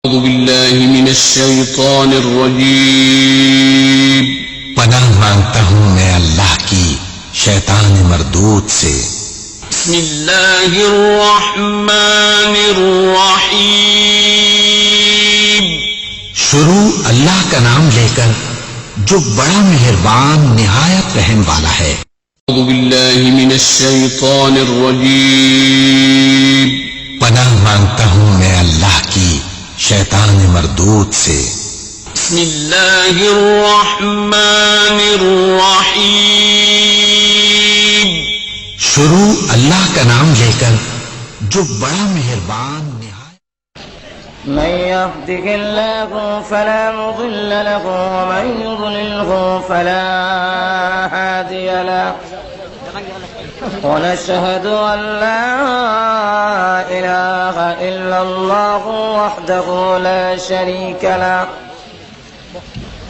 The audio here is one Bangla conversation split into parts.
أعوذ بالله من الشيطان الرجيم पनाह मांगता हूँ मैं अल्लाह की शैतान मरदूद से। بسم الله الرحمن الرحيم। शुरू अल्लाह का नाम लेकर जो बड़ा मेहरबान निहायत रहम वाला है। أعوذ بالله من الشيطان الرجيم। पनाह मांगता हूँ मैं अल्लाह की शैतान मरदूद से। بسم الله الرحمن الرحيم। शुरू अल्लाह का नाम लेकर जो बड़ा मेहरबान निहायत। من يهده الله فلا مضل له ومن يضلله فلا هادي له ونشهد أن لا إله إلا الله وحده لا شريك له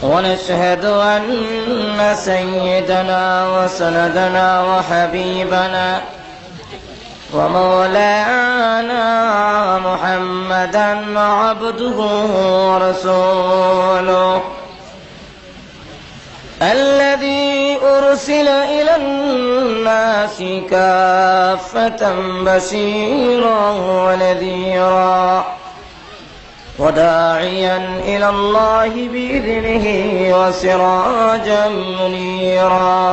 ونشهد أن سيدنا وسندنا وحبيبنا ومولانا محمدا عبده ورسوله الذي أرسل إلى الناس كافة بشيرا ونذيرا وداعيا إلى الله بإذنه وسراجا منيرا.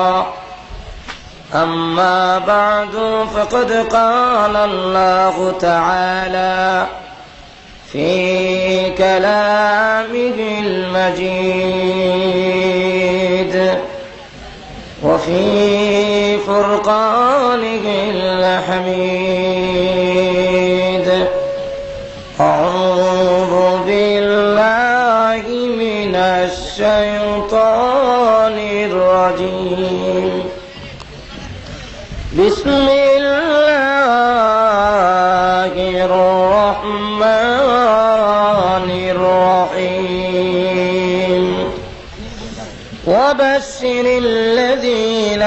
أما بعد فقد قال الله تعالى في كلامه المجيد وفي فرقانه الحميد. أعوذ بالله من الشيطان الرجيم. بسم الله الرحمن الرحيم. وبشر الذين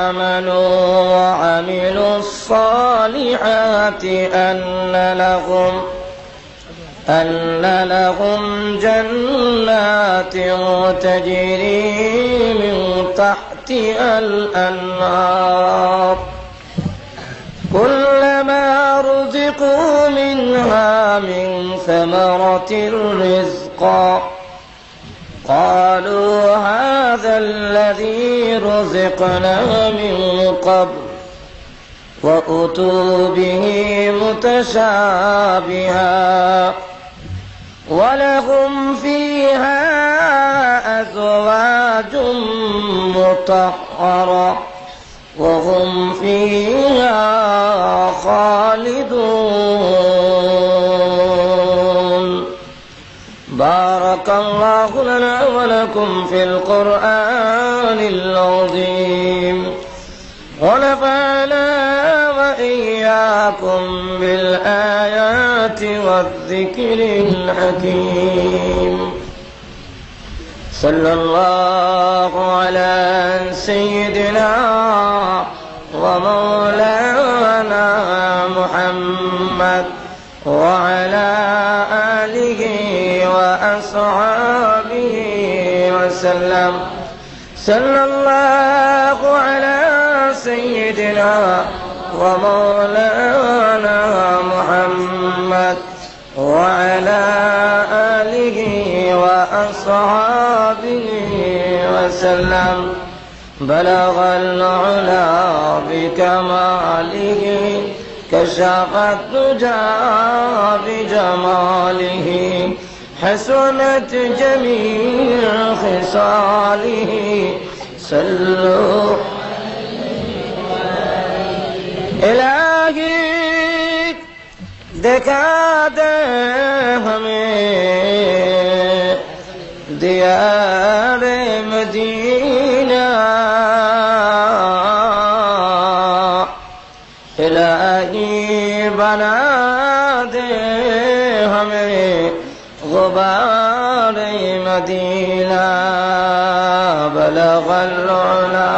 آمنوا وعملوا الصالحات أن لهم جنات تجري من تحتها الأنهار كلما رزقوا منها من ثمرة رزقا قالوا هذا الذي رزقنا من قبل وأتوا به متشابها ولهم فيها أزواج مطهرة وهم فيها خالدون. بارك الله لنا ولكم في القرآن العظيم ونفعنا وإياكم بالآيات والذكر الحكيم. صلى الله على سيدنا ومولانا محمد وعلى آله وأصحابه وسلم. صلى الله على سيدنا ومولانا محمد وعلى آله وأصحابه وسلم. بلغ العلا بكماله كشف الدجى بجماله حسنت جميع خصاله. صلوا إلهي दिखा दे हमें दियार मदीना. इलाही बना दे हमें गुबार मदीना. बलगल उला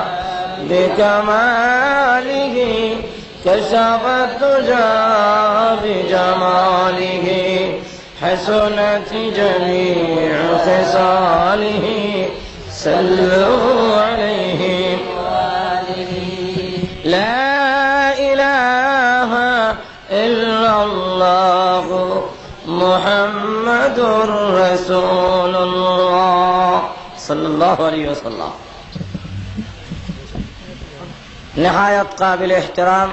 बिकमालिह كشف الدجى بجماله حسنت جميع خصاله صلوا عليه لا إله إلا الله محمد رسول الله صلى الله عليه وسلم نهاية قابل احترام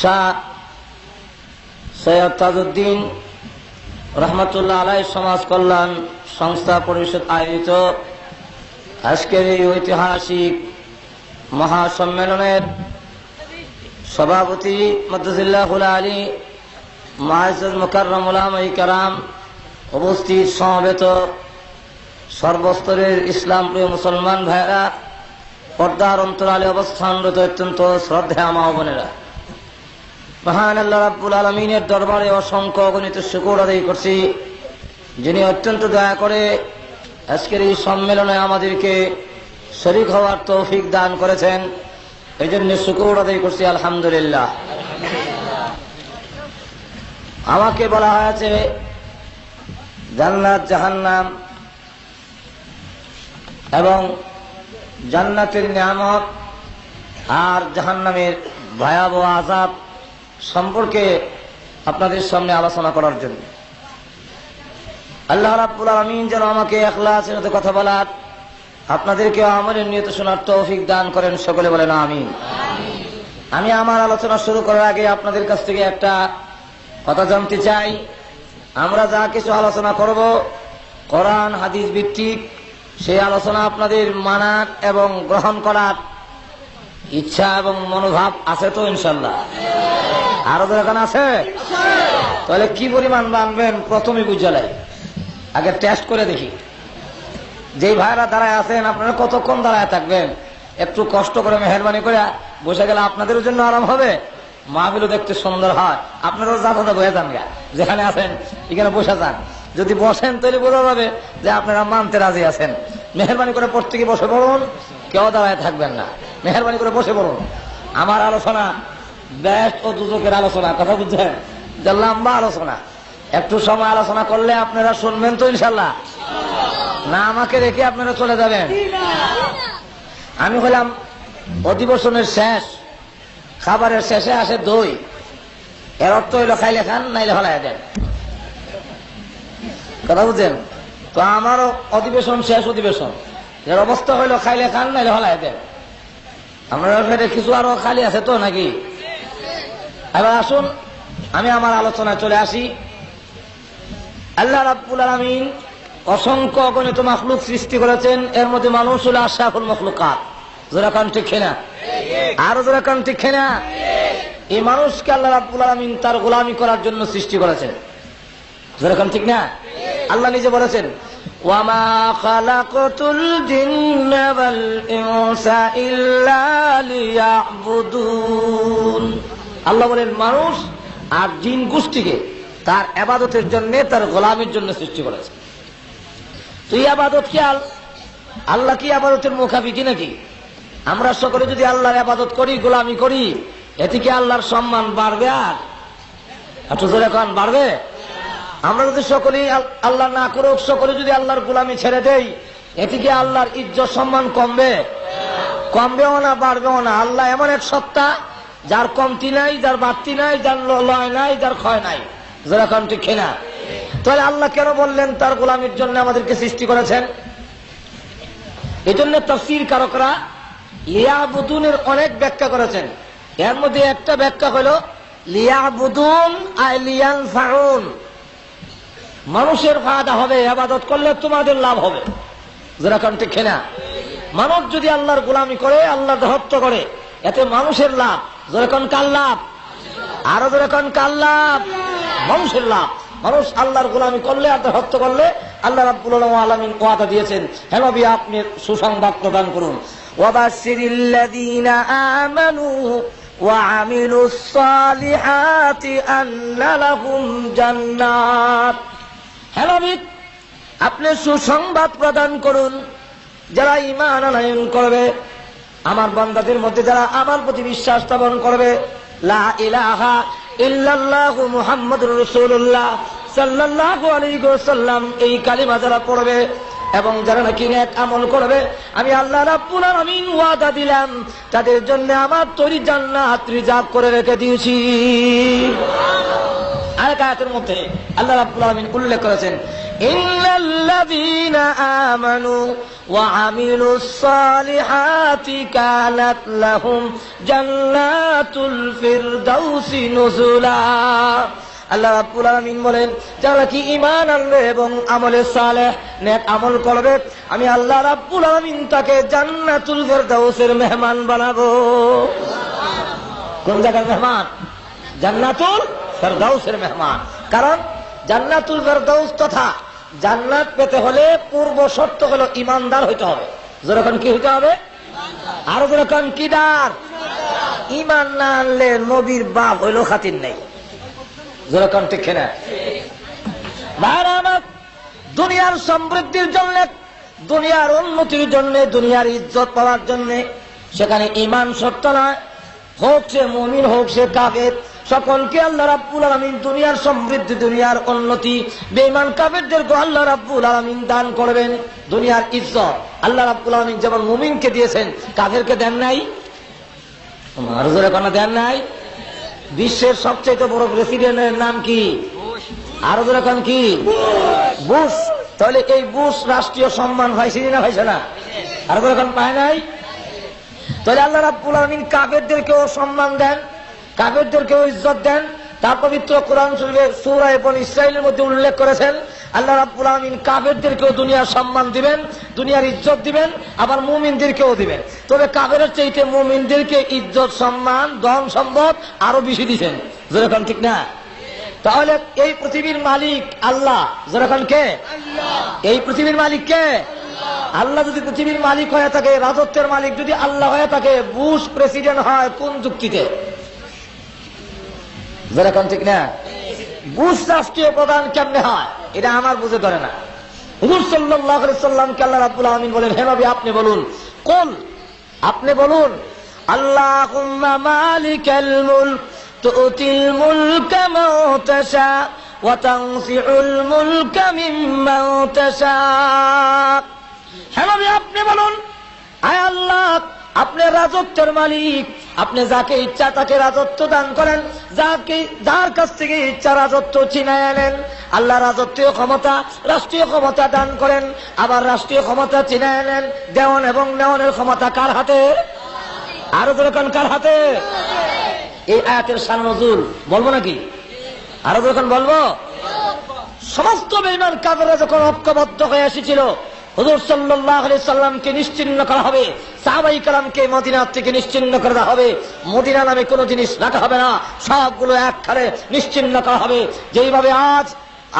শাহ সৈয়দ তাজউদ্দিন রহমতুল্লাহ আলাইহি সমাজ কল্যাণ সংস্থা পরিষদ আয়োজিত আজকের এই ঐতিহাসিক মহাসম্মেলনের সভাপতি মদ্দাজিল্লাহুল আলী মুআজ্জাজ মুকাররম উলামায়ে কেরাম, উপস্থিত সমবেত সর্বস্তরের ইসলাম প্রিয় মুসলমান ভাইরা, পর্দার অন্তরালে অবস্থানরত অত্যন্ত শ্রদ্ধেয় মা ও বোনেরা, মহান আল্লাহ রাব্বুল আলামিনের দরবারে অসংখ্য অগণিত শুকর আদায় করছি, যিনি অত্যন্ত দয়া করে আজকের এই সম্মেলনে আমাদেরকে শরীক হওয়ার তৌফিক দান করেছেন। এই জন্য শুকর আদায় করছি আলহামদুলিল্লাহ। আমাকে বলা হয়েছে জান্নাত জাহান্নাম এবং জান্নাতের নিয়ামত আর জাহান্নামের ভয়াবহ আযাব সম্পর্কে আপনাদের সামনে আলোচনা করার জন্য। আল্লাহ রাব্বুল আলামিন যেন আমাকে ইখলাসের সাথে কথা বলার, আপনাদেরকে আমলের নিয়ত শোনার তৌফিক দান করেন, সকলে বলেন আমিন। আমি আমার আলোচনা শুরু করার আগে আপনাদের কাছ থেকে একটা কথা জানতে চাই। আমরা যা কিছু আলোচনা করব কোরআন হাদিস ভিত্তিক, সেই আলোচনা আপনাদের মানার এবং গ্রহণ করার ইচ্ছা এবং মনোভাব আছে তো ইনশাল্লাহ? আরো দরকার আছে? তাহলে কি পরিমাণ মানবেন প্রথমে বুঝালাই, আগে টেস্ট করে দেখি। যেই ভাইরা দাঁড়ায় আছেন আপনারা কতক্ষণ দাঁড়ায় থাকবেন? একটু কষ্ট করে মেহরবানি করে বসে গেলে আপনাদের জন্য আরাম হবে, মাহফিলও দেখতে সুন্দর হয়। আপনারাও যাতা বয়ে যান গা, যেখানে আছেন এখানে বসে যান। যদি বসেন তাহলে বোঝা যাবে যে আপনারা মানতে রাজি আছেন। মেহরবানি করে প্রত্যেকে বসে পড়ুন, কেউ দাঁড়ায় থাকবেন না, মেহরবানি করে বসে পড়ুন। আমার আলোচনা বেস্ট ও দুজকের আলোচনা, কথা বুঝছেন? যে লম্বা আলোচনা, একটু সময় আলোচনা করলে আপনারা শুনবেন তো ইনশাল্লাহ? না আমাকে রেখে আপনারা চলে যাবেন? আমি হলাম অধিবেশনের শেষ, খাবারের শেষে আসে দই, এর অর্থ হইল খাইলে খান নাইলে হলায় দেন, কথা বুঝছেন তো? আমারও অধিবেশন শেষ অধিবেশন, এর অবস্থা হইল খাইলে খান নাইলে হলায় দেন। আপনারা কিছু আরো খালি আছে তো নাকি? এবার আসুন আমি আমার আলোচনায় চলে আসি। আল্লাহ রাব্বুল আলামিন অসংখ্য অগণিত মাখলুক সৃষ্টি করেছেন, এর মধ্যে মানুষ হলো আশরাফুল মাখলুকাত। যারা কান ঠিক না, আরো যারা কান ঠিক না, এই মানুষকে আল্লাহ রাব্বুল আলামিন তার গোলামি করার জন্য সৃষ্টি করেছেন। যারা কান ঠিক না, আল্লাহ নিজে বলেছেন ওয়ামা খালাকতুল জিন্না ওয়াল ইনসা ইল্লা লিয়াবুদুন। আল্লাহ বলেন মানুষ আর জিন গোষ্ঠীকে তার ইবাদতের জন্য, তার গোলামির জন্য সৃষ্টি করেছে। তো এই ইবাদত কি আল্লাহ কি ইবাদতের মুখাপেক্ষি নাকি? আমরা সকলে যদি আল্লাহর ইবাদত করি, গোলামি করি, এতে কি আল্লাহর সম্মান বাড়বে? আর একটু জোরে কোন বাড়বে? আমরা যদি সকলেই আল্লাহ না করুক, সকলে যদি আল্লাহর গোলামি ছেড়ে দেই, এতে কি আল্লাহর ইজ্জত সম্মান কমবে? কমবেও না, বাড়বেও না। আল্লাহ এমন এক সত্তা যার কমতি নাই, যার বাড়তি নাই, যার লয় নাই, যার ক্ষয় নাই। যারা কোন ঠিক না? তাহলে আল্লাহ কেন বললেন তার গোলামির জন্য আমাদেরকে সৃষ্টি করেছেন? এই জন্য তাফসীর কারকরা লিয়াবুদুনের অনেক ব্যাখ্যা করেছেন। এর মধ্যে একটা ব্যাখ্যা হলো লিয়াবুদুন আই লিয়ানফাউন, মানুষের ফায়দা হবে, ইবাদত করলে তোমাদের লাভ হবে। যারা কোন ঠিক না? মানুষ যদি আল্লাহর গোলামি করে, আল্লাহর দাসত্ব করে, এতে মানুষের লাভ। যারা কোন কার লাভ? আরো যারা কোন কার লাভ? মানুষের লাভ। মানুষ আল্লাহর গোলামি করলে, আর দাসত্ব করলে আল্লাহ রাব্বুল আলামিন ওয়াদা দিয়েছেন। হে নবী, আপনি সুসংবাদ প্রদান করুন। ওয়াবাশশিরিল্লাযীনা আমানু ওয়া আমিলুস সালিহাতি আন্না লাহুম জান্নাত। হে নবী, আপনি সুসংবাদ প্রদান করুন যারা ঈমান আনয়ন করবে, আমার বান্দাদের মধ্যে যারা আমার প্রতি বিশ্বাস স্থাপন করবে, লা ইলাহা ইল্লাল্লাহু মুহাম্মাদুর রাসূলুল্লাহ সাল্লাল্লাহু আলাইহি ওয়াসাল্লাম, এই কালিমা যারা পড়বে এবং যারা নাকি নেক আমল করবে, আমি আল্লাহ রাব্বুল আলামিন ওয়াদা দিলাম তাদের জন্য আমার তৈরি জান্নাত রিজার্ভ করে রেখে দিয়েছি। আরেক আয়াতের মধ্যে আল্লাহ রাব্বুল আলামিন উল্লেখ করেছেন, ইন্নাল্লাযীনা আমানু ওয়া আমিলুস সালিহাতি কানাত লাহুম জান্নাতুল ফিরদাউসি নুজুলা। আল্লাহ রাব্বুল আলামিন বলেন, যারা কি ঈমান আনবে এবং আমলে সালেহ নেক আমল করবে, আমি আল্লাহ রাব্বুল আলামিন তাকে জান্নাতুল ফিরদাউসের মেহমান বানাবো। কোন জায়গার মেহমান? জান্নাতুল ফিরদাউসের মেহমান। কারণ জান্নাতুল ফিরদাউস তথা জান্নাত পেতে হলে পূর্ব শর্ত হলো ঈমানদার হইতে হবে। যেরকম কি হইতে হবে? আরো যেরকম কি দার? ঈমান না আনলে নবীর বাপ হইল খাতির নাই। যেরকম ঠিক না? ভাইরা আমার, দুনিয়ার সমৃদ্ধির জন্য, দুনিয়ার উন্নতির জন্য, দুনিয়ার ইজ্জত পাওয়ার জন্য সেখানে ঈমান শর্ত নয়। হোক সে মুমিন, হোক সে কাফের, সকলকে আল্লাহ রাব্বুল আলামিন দুনিয়ার সমৃদ্ধি, দুনিয়ার উন্নতি, বেঈমান কাফেরদেরকে আল্লাহ রাব্বুল আলামিন দান করবেন দুনিয়ার ইজ্জত। আল্লাহ রাব্বুল আলামিন যেমন মুমিনকে দিয়েছেন, কাফেরকে দেন নাই? আরো জোরে কোনো দেন নাই? বিশ্বের সবচেয়ে বড় প্রেসিডেন্টের নাম কি? আরো জোরে কোন কি? বুশ। তাহলে এই বুশ রাষ্ট্রীয় সম্মান হয়েছে না হয়েছে না? আরো জোরে কোন পায় নাই? তাহলে আল্লাহ রাব্বুল আলামিন কাফেরদেরকেও সম্মান দেন, কাফেরদেরকেও ইজ্জত দেন। তার পবিত্র কোরআন শরীফে সূরা বনী ইসরাঈলের মধ্যে উল্লেখ করেছেন, আল্লাহ রাব্বুল আলামিন কাফেরদেরকেও দুনিয়ার সম্মান দিবেন, দুনিয়ার ইজ্জত দিবেন, আবার মুমিনদেরকেও দিবেন। তবে কাফেরের চাইতে মুমিনদেরকে ইজ্জত, সম্মান, ধন সম্পদ আরো বেশি দিবেন। যেরকম ঠিক না? তাহলে এই পৃথিবীর মালিক আল্লাহ। যেরকম কে? এই পৃথিবীর মালিক কে? আল্লাহ। যদি পৃথিবীর মালিক হয়ে থাকে, রাজত্বের মালিক যদি আল্লাহ হয়ে থাকে, বুশ প্রেসিডেন্ট হয় কোন যুক্তিতে? যেরকম ঠিক না? বুশ রাষ্ট্রীয় প্রধান কেমনে হয় এটা আমার বুঝে ধরে না। হুজুর সাল্লাল্লাহু আলাইহি সাল্লামকে আল্লাহ রাব্বুল আলামিন বলেন, হে নবী আপনি বলুন, কুল, আপনি বলুন, আল্লাহুম্মা মালিকাল মুলক তুতিল মুলকা মান তাশা ওয়া তানসিউল মুলকা মিম্মান তাশা। হে নবী আপনি বলুন, আয় আল্লাহ আপনি রাজত্বের মালিক, আপনি যাকে ইচ্ছা তাকে রাজত্ব দান করেন, যার কাছ থেকে ইচ্ছা রাজত্ব ছিনায় আনেন। আল্লাহ রাজত্বীয় ক্ষমতা, রাষ্ট্রীয় ক্ষমতা দান করেন, আবার রাষ্ট্রীয় ক্ষমতা ছিনায় আনেন। দেওয়ান এবং নেওয়ানের ক্ষমতা কার হাতে? আরো যখন কার হাতে? এই আয়াতের শান নজুল বলবো নাকি? আরো যখন বলবো, সমস্ত বেঈমান কাফেররা যখন ঐক্যবদ্ধ হয়ে এসেছিল, হুজুর সাল্লাল্লাহু আলাইহি সাল্লামকে নিশ্চিহ্ন করা হবে, সাহাবায়ে কেরামকে মদিনা থেকে নিশ্চিহ্ন করা হবে, মদিনা নামে কোনো জিনিস রাখা হবে না, সবগুলো একখানে নিশ্চিহ্ন করা হবে। যেইভাবে আজ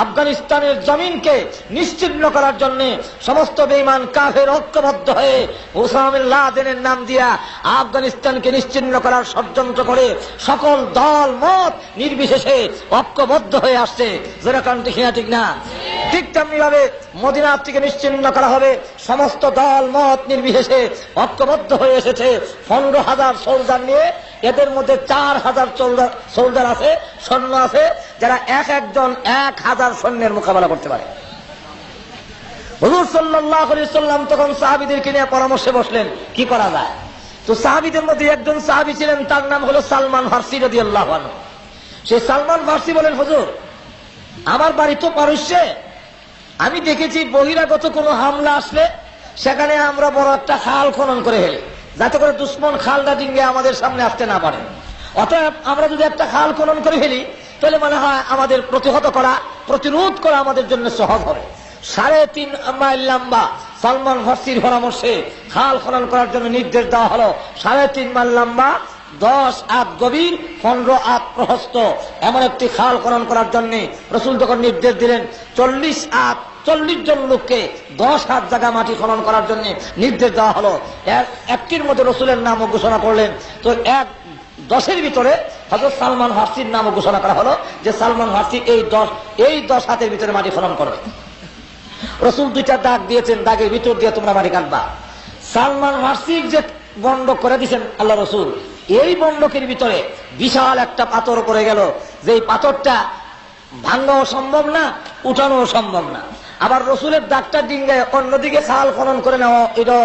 আফগানিস্তানের জমিনকে নিশ্চিহ্ন করার জন্য সমস্ত বেঈমান কাফের ঐক্যবদ্ধ হয়ে ওসামা বিন লাদেনের নাম দিয়া আফগানিস্তানকে নিশ্চিহ্ন করার ষড়যন্ত্র করে সকল দল মত নির্বিশেষে ঐক্যবদ্ধ হয়ে আসছে। যেরকম ঠিক না? ঠিক তেমনি ভাবে মদিনা থেকে নিশ্চিহ্ন করা হবে, সমস্ত দল মত নির্বিশেষে ঐক্যবদ্ধ হয়ে এসেছে 15,000 সোলজার নিয়ে। এদের মধ্যে 4,000 সোলজার আছে, সৈন্য আছে, যারা একজন 1,000 সৈন্যের মোকাবেলা করতে পারে। হুজুর সাল্লাল্লাহু আলাইহি সাল্লাম তখন সাহাবীদেরকে নিয়ে পরামর্শে বসলেন কি করা যায়। তো সাহাবীদের মধ্যে একজন সাহাবী ছিলেন, তার নাম হলো সালমান ফারসি রাদিয়াল্লাহু আনহু। সেই সালমান ফারসি বলেন, হুজুর আমার বাড়ি তো পারস্যে, আমি দেখেছি বহিরাগত কোনো হামলা আসলে সেখানে আমরা বড় একটা খাল খনন করে ফেলি, যাতে করে দুশ্মন খালটা ডিঙ্গে আমাদের সামনে আসতে না পারে। অতএব আমরা যদি একটা খাল খনন করে ফেলি, তাহলে মনে হয় আমাদের প্রতিহত করা, প্রতিরোধ করা আমাদের জন্য সহজ হবে। 3.5 মাইল লম্বা সালমান ফারসির পরামর্শে খাল খনন করার জন্য নির্দেশ দেওয়া হলো। 3.5 মাইল লম্বা, 10 হাত গভীর, 15 হাত প্রশস্ত এমন একটি খাল খনন করার জন্য রাসূল তখন নির্দেশ দিলেন। 40 জন লোককে 10 হাত জায়গা মাটি খনন করার জন্য নির্দেশ দেওয়া হলো। একটির মধ্যে রাসূলের নামও ঘোষণা করলেন। তো 10 ভিতরে হযরত সালমান ফারসির নামও ঘোষণা করা হলো যে সালমান ফারসি এই 10 হাতের ভিতরে মাটি খনন করবে। রাসূল 2টা দাগ দিয়েছেন, দাগের ভিতর দিয়ে তোমরা মাটি কাটবা। সালমান ফারসি যে বন্ধ করে দিয়েছেন আল্লাহ রাসূল, এই বন্ধকের ভিতরে বিশাল একটা পাথর পড়ে গেল, যেই পাথরটা ভাঙাও সম্ভব না, উঠানো সম্ভব না। আবার রসুলের দাগটা ডিঙ্গায় অন্যদিকে খাল খনন করে নেওয়া এটা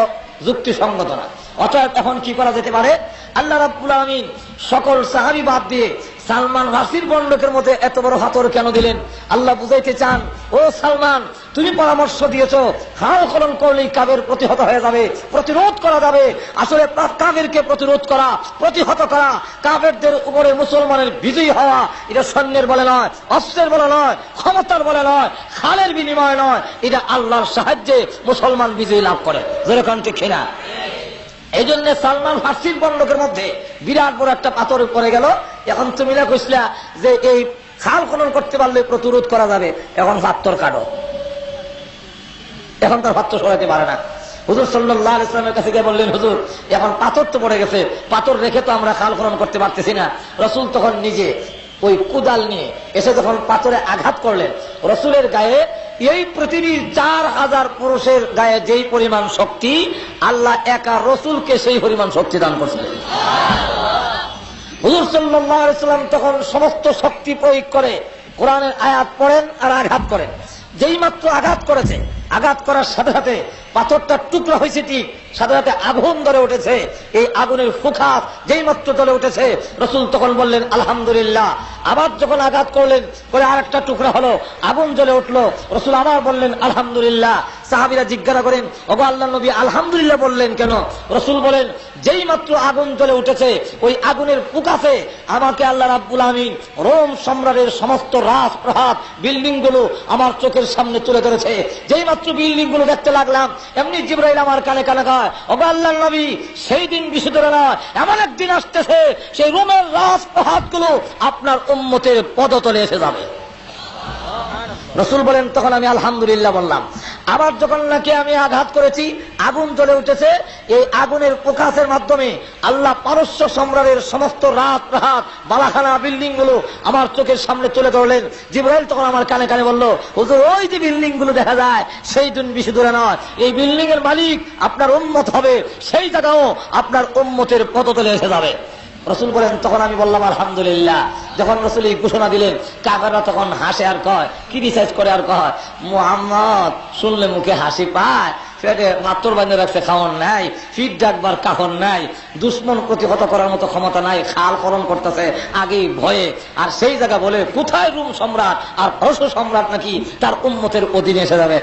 যুক্তিসঙ্গত না। অতএব এখন কি করা যেতে পারে? আল্লাহ রাব্বুল আমিন সকল সাহাবী বাদ দিয়ে সালমান ফার্সির বন্ধকের মধ্যে এত বড় পাথর কেন দিলেন? আল্লাহ বুঝাইতে চান, ও সালমান, তুমি পরামর্শ দিয়েছো খাল খনন করলেই কাবের প্রতিহত হয়ে যাবে, প্রতিরোধ করা যাবে। আসলে কাবেরকে প্রতিরোধ করা, প্রতিহত করা, কাবেরদের উপরে মুসলমানের বিজয়ী হওয়া, এটা সৈন্যের বলে নয়, অস্ত্রের বলে নয়, ক্ষমতার বলে নয়, খালের বিনিময় নয়, এটা আল্লাহর সাহায্যে মুসলমান বিজয়ী লাভ করে। যেরকম ঠিক কিনা? এই জন্য সালমান ফার্সির বন্ধকের মধ্যে বিরাট বড় একটা পাথর পড়ে গেল। এখন তুমি না কইসলা যে এই খাল খনন করতে পারলে প্রতিরোধ করা যাবে, এখন পাথর কাটো। এখন তার পাথর সরাইতে পারে না। হুজুর সাল্লাল্লাহু আলাইহি ওয়াসাল্লামের কাছে গিয়ে বললেন, হুজুর এখন পাথর তো পড়ে গেছে, পাথর রেখে তো আমরা খাল খনন করতে পারতেছি না। রাসূল তখন নিজে ওই কুদাল নিয়ে এসে যখন পাথরে আঘাত করলেন, রসুলের গায়ে এই পৃথিবীর 4000 পুরুষের গায়ে যেই পরিমাণ শক্তি, আল্লাহ একা রসুলকে সেই পরিমাণ শক্তি দান করছিলেন। হুজুর সাল্লাল্লাহু আলাইহি ওয়াসাল্লাম তখন সমস্ত শক্তি প্রয়োগ করে কোরআনের আয়াত পড়েন আর আঘাত করেন। যেই মাত্র আঘাত করেছে, আঘাত করার সাথে সাথে পাথরটা টুকরা হয়েছে, ঠিক সাথে সাথে আগুন ধরে উঠেছে। এই আগুনের ফুঁকাত যেই মাত্র জ্বলে উঠেছে, রসুল তখন বললেন আলহামদুলিল্লাহ। আবার যখন আঘাত করলেন, করে আরেকটা টুকরা হলো, আগুন জ্বলে উঠলো, রসুল আবার বললেন আলহামদুলিল্লাহ। সাহাবীরা জিজ্ঞাসা করেন, ওগো আল্লাহর নবী আলহামদুলিল্লাহ বললেন কেন? রসুল বলেন, যেই মাত্র আগুন জ্বলে উঠেছে, ওই আগুনের ফুঁকাতে আমাকে আল্লাহ রাব্বুল আমিন রোম সম্রাটের সমস্ত রাজপ্রাসাদ, বিল্ডিং গুলো আমার চোখের সামনে তুলে ধরেছে। যেই মাত্র বিল্ডিং গুলো দেখতে লাগলাম, এমনি জিবরাইল আমার কানে কানে কয়, ওগো আল্লাহর নবী, সেই দিন বিশুদ্ধ নয়, এমন একদিন আসতেছে সেই রোমের রাজপ্রাসাদ গুলো আপনার উম্মতের পদতলে এসে যাবে। রসুল বলেন, তখন আমি আলহামদুলিল্লাহ বললাম। আবার যখন নাকি আমি আঘাত করেছি, আগুন জ্বলে উঠেছে, এই আগুনের প্রকাশের মাধ্যমে আল্লাহ পারস্য সম্রাটের সমস্ত রাজপ্রাসাদ, বালাখানা, বিল্ডিং গুলো আমার চোখের সামনে তুলে ধরলেন। জিবরাইল তখন আমার কানে কানে বলল, হুজুর ওই যে বিল্ডিং গুলো দেখা যায়, সেই দিন বেশি দূরে নয়, এই বিল্ডিং এর মালিক আপনার উম্মত হবে, সেই জায়গাও আপনার উম্মতের পদতলে এসে যাবে। রসুল বলেন, তখন আমি বললাম আলহামদুলিল্লাহ। যখন রসুল এই ঘোষণা দিলেন, কাফেররা তখন হাসে আর কয়, কি রিসার্চ করে আর কয়, মুহাম্মদ শুনলে মুখে হাসি পায়, পেটে মাত্র বাঁধে রাখছে, খাওয়ান নাই, ফিট ডাকবার কাহন নাই, দুশ্মন প্রতিহত করার মতো ক্ষমতা নাই, খাল খনন করতেছে আগেই ভয়ে। আর সেই জায়গা বলে কোথায় রোম সম্রাট আর পারস্য সম্রাট নাকি তার উম্মতের অধীনে এসে যাবে।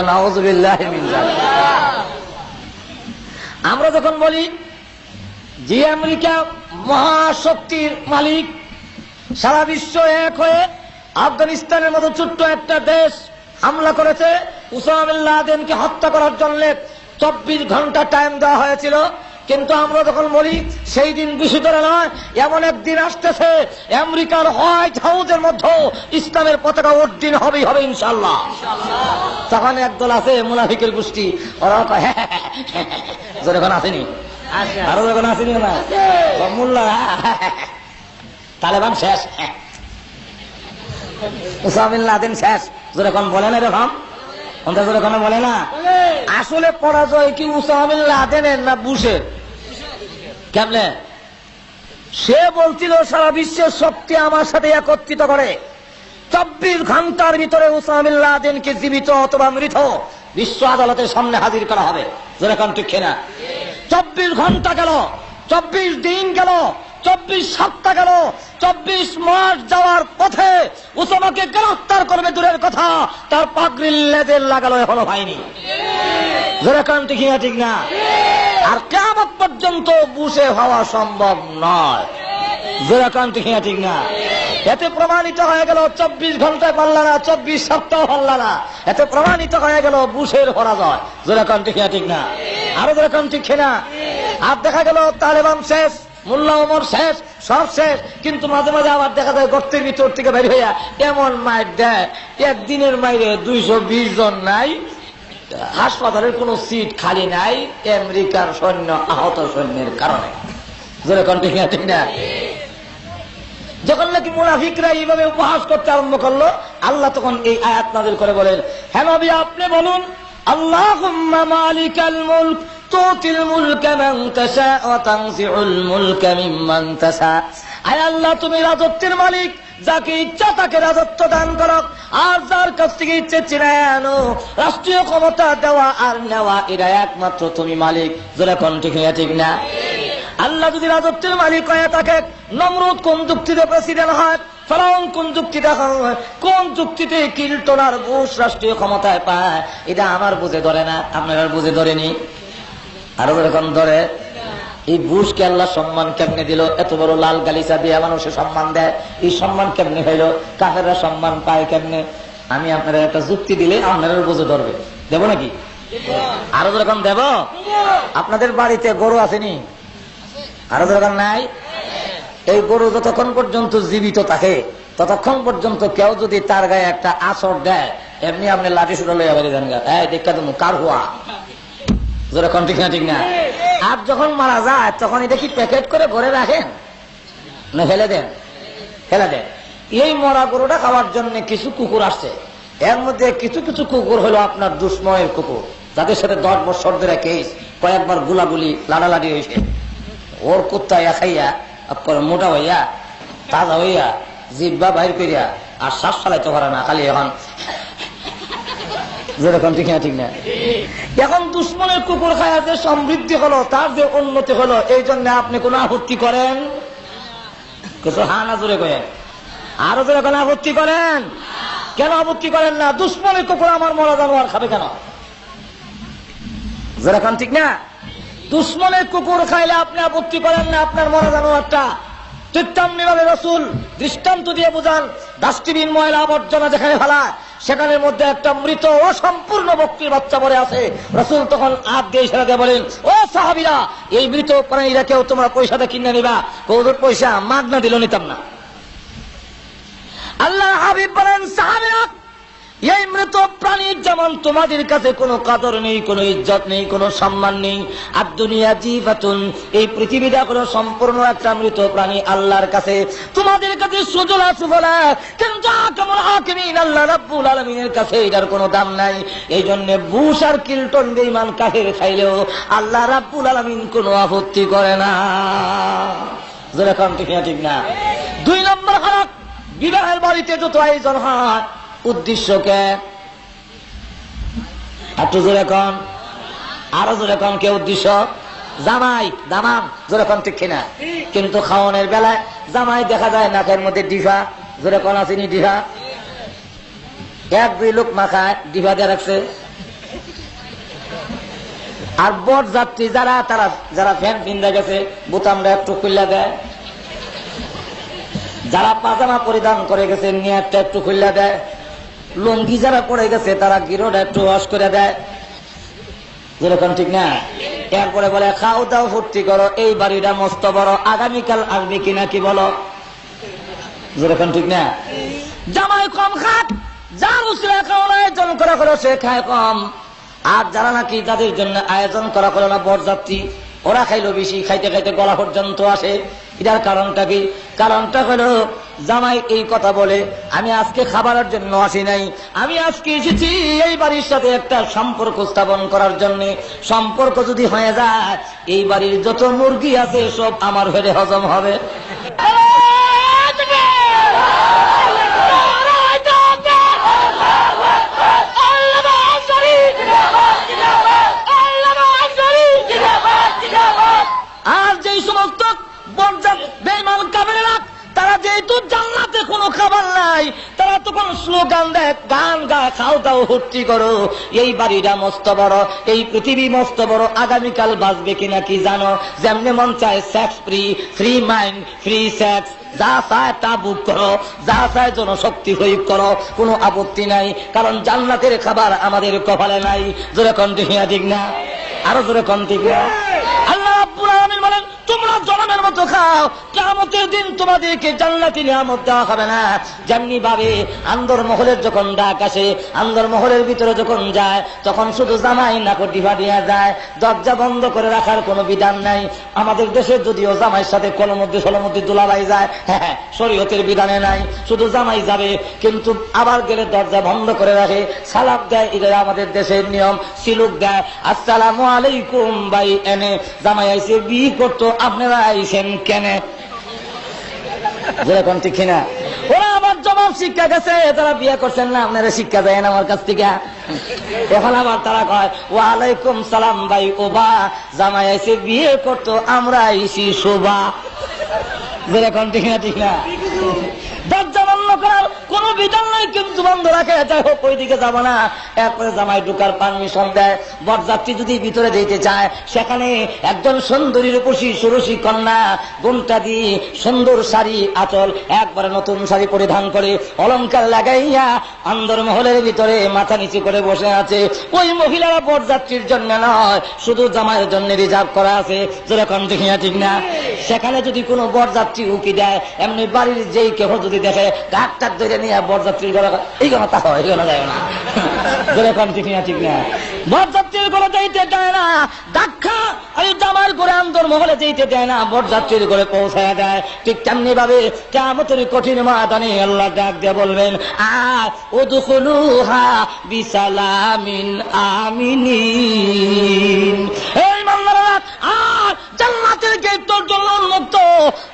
নাউযুবিল্লাহি মিন যালিক। আমরা যখন বলি যে আমেরিকা মহাশক্তির মালিক, সারা বিশ্ব এক হয়ে আফগানিস্তানের মতো ছোট্ট একটা দেশ হামলা করেছে, উসামা বিন লাদেনকে হত্যা করার জন্য 24 ঘন্টা টাইম দেওয়া হয়েছিল। কিন্তু আমরা যখন বলি সেই দিন বেশি দূরে নয়, এমন একদিন আসতেছে আমেরিকার হোয়াইট হাউসের মধ্যে ইসলামের পতাকা উড্ডীন হবেই হবে ইনশাআল্লাহ। তখন একদল আছে মুনাফিকের গোষ্ঠী, ওরা যখন আসেনি, আরো যখন আসেনি না মোল্লা, তালেবান শেষ, উসামা বিন লাদেন শেষ, যখন বলে না এরকম, যখন বলে না। আসলে পরাজয় কি উসামা বিন লাদেনের না বুশের? কেমনে? সে বলছিল সারা বিশ্বের শক্তি আমার সাথে একত্রিত করে 24 ঘন্টার ভিতরে উসামা বিন লাদেনকে জীবিত অথবা মৃত বিশ্ব আদালতের সামনে হাজির করা হবে। যেরকম ঠিক কিনা? 24 ঘন্টা গেল, 24 দিন গেল, 24 সপ্তাহ গেল, 24 মাস যাওয়ার পথে উসামাকে গ্রেফতার করবে দূরের কথা, তার পাগড়ির লেজের লাগালো এখনো হয়নি। যেরকম ঠিক না? ঠিক না? আর কিয়ামত পর্যন্ত বুশে হওয়া সম্ভব নয়। যেরকম ঠিক না? ঠিক না? এতে প্রমাণিত হয়ে গেল 24 ঘন্টায় পারল না, 24 সপ্তাহ পারল না, এতে প্রমাণিত হয়ে গেল বুশের পরাজয়। যেরকম ঠিক না? ঠিক না? আরো যেরকম ঠিক না? আর দেখা গেল তালেবান শেষ, মোল্লা ওমর শেষ, সব শেষ। কিন্তু মাঝে মাঝে আবার দেখা যায় গর্তের ভিতর থেকে বের হইয়া এমন মাইর দেয়, একদিনের মাইরে 220 জন নাই, হাসপাতালের কোন সিট খালি নাই, আমেরিকার সৈন্য আহত সৈন্যের কারণে। যেরকম ঠিক না? ঠিক না? যখন নাকি মুনাফিকরা এইভাবে উপহাস করতে আরম্ভ করলো, আল্লাহ তখন এই আয়াত নাযিল করে বলেন, হে নবী আপনি বলুন, আল্লাহুম্মা মালিকাল মুলক তুতিল মুলকা মান তাশা ওয়া তানজিউল মুলকা মিম্মান তাশা। আয় আল্লাহ, তুমি রাজত্বের মালিক, যাকে ইচ্ছা তাকে রাজত্ব দান করো, আর যার কাছ থেকে ইচ্ছে চিনায় আনো। রাষ্ট্রীয় ক্ষমতা দেওয়া আর নেওয়া এটা একমাত্র তুমি মালিক। জোরে কোন ঠিক না? ঠিক না? আল্লাহ যদি রাজত্বের মালিক হয়ে থাকে, নমরুদ কোন যুক্তিতে প্রেসিডেন্ট হয়, ফেরাউন কোন যুক্তিতে হয়, কোন যুক্তিতে কিল্টন আর বুশ রাষ্ট্রীয় ক্ষমতায় পায়, এটা আমার বুঝে ধরে না, আপনার বুঝে ধরেনি। আরো এরকম ধরে। এই বুশকে আল্লাহ সম্মান কেমনে দিল? এত বড় লাল গালিচা দিয়ে মানুষের সম্মান দেয়, এই সম্মান কেমনে হইল? কাফেররা সম্মান পায় কেমনে? আমি আপনারা একটা যুক্তি দিলে আপনারা বুঝে ধরবে। দেব নাকি? আরো যেরকম দেব। আপনাদের বাড়িতে গরু আসেনি? আরো যেরকম নাই? এই গরু যতক্ষণ পর্যন্ত জীবিত থাকে ততক্ষণ পর্যন্ত কেউ যদি তার গায়ে একটা আছর দেয়, এমনি আপনি লাঠি সুটা লইয়া বাড়ি দেন, দেখা তুমি কার হুয়া। যেরকম ঠিক না? ঠিক না? আর যখন মারা যায় তখন এটা কি প্যাকেট করে ঘরে রাখেন না ফেলে দেন? ফেলে দেন। এই মরা গরুটা খাওয়ার জন্য কিছু কুকুর আসছে, এর মধ্যে কিছু কিছু কুকুর হলো আপনার দুশ্মনের কুকুর, যাদের সাথে 10 বছর ধরে কেস, কয়েকবার গুলাগুলি লাড়ালাড়ি হয়েছে। ওর কুত্তা খাইয়া মোটা হইয়া তাজা হইয়া জিব্বা বাইর করিয়া আর শ্বাস চালাইতে পারে না, খালি এখন যেরকম ঠিক না? ঠিক না? এখন দুশ্মনের কুকুর খায়া যে সমৃদ্ধি হলো, তার যে উন্নতি হলো, এই জন্য আপনি কোন আপত্তি করেন? কিছু হা না জোরে করেন, আরো জোরে কোন আপত্তি করেন? কেন আপত্তি করেন না? দুশ্মনের কুকুর আমার মরা জানোয়ার খাবে কেন? যেরকম ঠিক না? দুশ্মনের কুকুর খাইলে আপনি আপত্তি করেন না আপনার মরা জানোয়ারটা। ঠিক তেমনি ভাবে রাসূল দৃষ্টান্ত দিয়ে বোঝান, ডাস্টবিন ময়লা আবর্জনা যেখানে ফেলা, সেখানের মধ্যে একটা মৃত অসম্পূর্ণ বকরির বাচ্চা পড়ে আছে। রাসূল তখন হাত দিয়ে ইশারা দিয়ে বলেন, ও সাহাবীরা, এই মৃত প্রাণীরা কেউ তোমরা পয়সাটা কিনে নিবা? কৌদুর পয়সা মাগনা দিল নিতাম না। আল্লাহ হাবিব বলেন, সাহাবীরা, এই মৃত প্রাণীর যেমন তোমাদের কাছে কোনো কাদর নেই, কোনো ইজ্জত নেই, কোনো সম্মান নেই। আর দুনিয়া জীবাতুন, এই পৃথিবীটা কোনো সম্পূর্ণ একটা মৃত প্রাণী আল্লাহর কাছে। তোমাদের কাছে সুজলা সুফলা, কিন্তু কেমন হাকিমিন আল্লাহ রাব্বুল আলামিনের কাছে এটার কোনো দাম নাই। এই জন্য বুশ আর কিল্টন বেঈমান কাফের খাইলেও আল্লাহ রাব্বুল আলামিন কোনো আপত্তি করে না। যেরকম ঠিক না? ঠিক না? 2 নম্বর হলো, বিবাহের বাড়িতে যত আয়োজন হয় উদ্দেশ্যকে একটু জোরে কন, আরো জোরে কন। কে উদ্দেশ্য? জামাই দামাম। জোরে কন ঠিক কিনা? কিন্তু খাওয়ানোর বেলায় জামাই দেখা যায় নাকের মধ্যে ডিফা। জোরে কন আসেনি ডিফা? 1-2 লোক মাখায় ডিফা দিয়ে রাখছে। আর বর যাত্রী যারা ফ্যান পিন্দা গেছে বোতামটা একটু খুললা দেয়, যারা পাজামা পরিধান করে গেছে নিয়ারটা একটু খুললা দেয়, লুঙ্গি যারা পড়ে গেছে তারা গিরোটা একটু ওয়াশ করে দেয়। যেরকম ঠিক না? এরপরে বলে, খাও দাও ফুর্তি করো, এই বাড়িটা মস্ত বড়, আগামীকাল আসবে কিনা কি বলো? যেরকম ঠিক না? জামাই কম খাক, যার উসিলা খাওয়ার আয়োজন করা করো সে খায় কম, আর যারা নাকি যাদের জন্য আয়োজন করা করো না বরযাত্রী, ওরা খাইলো বেশি, খাইতে খাইতে গলা পর্যন্ত আসে। এটার কারণটা কি? কারণটা হলো জামাই এই কথা বলে, আমি আজকে খাবারের জন্য আসি নাই, আমি আজকে এসেছি এই বাড়ির সাথে একটা সম্পর্ক স্থাপন করার জন্য। সম্পর্ক যদি হয়ে যায়, এই বাড়ির যত মুরগি আছে সব আমার হয়ে হজম হবে। আর যেই সমস্ত বেঈমান কাফেররা, তারা যেহেতু জান্নাতে কোনো খাবার নাই, তারা তখন স্লোগান দেয়, গান গায়, খাও দাও ফুর্তি করো, এই বাড়িটা মস্ত বড়, এই পৃথিবী মস্ত বড়, আগামীকাল বাঁচবে কিনা কি জানো? যেমনি মন চায় sex free, free mind, free sex, যা চায় তা বুক করো, যা চায় জনশক্তি প্রয়োগ করো, কোনো আপত্তি নাই, কারণ জান্নাতের খাবার আমাদের কপালে নাই। জোরে কোন ঠিক না? ঠিক না? আরো জোরে কোন ঠিক না? আল্লাহ রাব্বুল আলামিন বলেন, তোমরা জনমের মতো খাও, কিয়ামতের দিন তোমাদেরকে জান্নাতি নিয়ামত দেওয়া হবে না। যেমনি ভাবে আন্দরমহলের যখন ডাক আসে, আন্দরমহলের ভিতরে যখন যায়, তখন শুধু জামাই নাকো ডিভা দিয়া যায়, দরজা বন্ধ করে রাখার কোনো বিধান নাই। আমাদের দেশে যদিও জামাইয়ের সাথে কলমধ্যে দুলাভাই যায়, হ্যাঁ, শরীয়তের বিধানে নাই, শুধু জামাই যাবে, কিন্তু আবার গেলে দরজা বন্ধ করে রাখে, সালাম দেয়, এটা আমাদের দেশের নিয়ম। সিলুক দেয়, আসসালামু আলাইকুম ভাই, এনে জামাই আইসে বিয়ে করতো, আপনারা আইসেন কেনে? যেরকম ঠিক কিনা? ওরা আবার জবাব শিক্ষা গেছে, তারা বিয়ে করছেন না, আপনারা শিক্ষা দেন আমার কাছ থেকে। এখন আবার তারা কয় ওয়ালাইকুম সালাম ভাই, ওবা জামাই আইসে বিয়ে করতো, আমরা আইসি শোভা। যেরকম ঠিক না? ঠিক না? দরজা বন্ধ করার কোন বিধান নাই, কিন্তু বন্ধ রাখে, যাই হোক ওইদিকে যাবো না। এরপরে জামাই ঢুকার পারমিশন দেয়। বরযাত্রী যদি ভিতরে যেতে চায়, সেখানে একজন সুন্দরী রূপসী ষোড়শী কন্যা ঘোমটা দিয়ে সুন্দর শাড়ি আঁচল একবারে নতুন শাড়ি পরিধান করে অলংকার লাগাইয়া আন্দরমহলের ভিতরে মাথা নিচু করে বসে আছে। ওই মহিলারা বরযাত্রীর জন্য নয়, শুধু জামাইয়ের জন্য রিজার্ভ করা আছে। যেরকম ঠিক না? ঠিক না? সেখানে যদি কোনো বরযাত্রী উকি দেয়, এমনি বাড়ির যেই কেহ যদি দেখে, গাছ টাক ধরে নিয়ে বরযাত্রীর ঘরে, এই কোনো তা হয়, এগুলো যায় না। যেরকম ঠিক না? ঠিক না? বরযাত্রীর ঘরে যাইতে দেয় না, দেখা ওই জামাইয়ের ঘরে আন্দরমহলে যেতে দেয় না, বরযাত্রীর ঘরে পৌঁছায় দেয়। ঠিক তেমনি ভাবে কিয়ামতের কঠিন ময়দানে আল্লাহ ডাক দিয়ে বলবেন, উদখুলুহা বিসালামিন আমিনিন। এই বান্দারা, আর জান্নাতের গেট তোর জন্য উন্মুক্ত,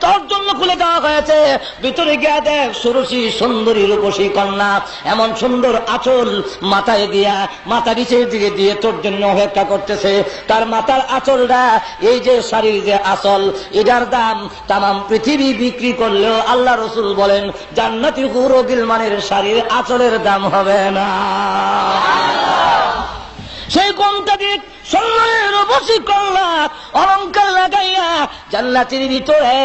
তোর জন্য খুলে দেওয়া হয়েছে। ভিতরে গিয়ে দেখ ষোড়শী সুন্দরী রূপসী কন্যা এমন সুন্দর আঁচল মাথায় দিয়া, মাথা নিচের দিকে দিয়ে তোর জন্য অপেক্ষা করতেছে। তার মাথার আঁচলটা, এই যে শাড়ির যে আঁচল, এটার দাম তামাম পৃথিবী বিক্রি করলেও আল্লাহ রসুল বলেন জান্নাতি হুর ও গিলমানের শাড়ির আঁচলের দাম হবে না। সেই কোনটা দিক সুন্দরের রূপসী কন্যা অলংকার লাগাইয়া জান্নাতের ভিতরে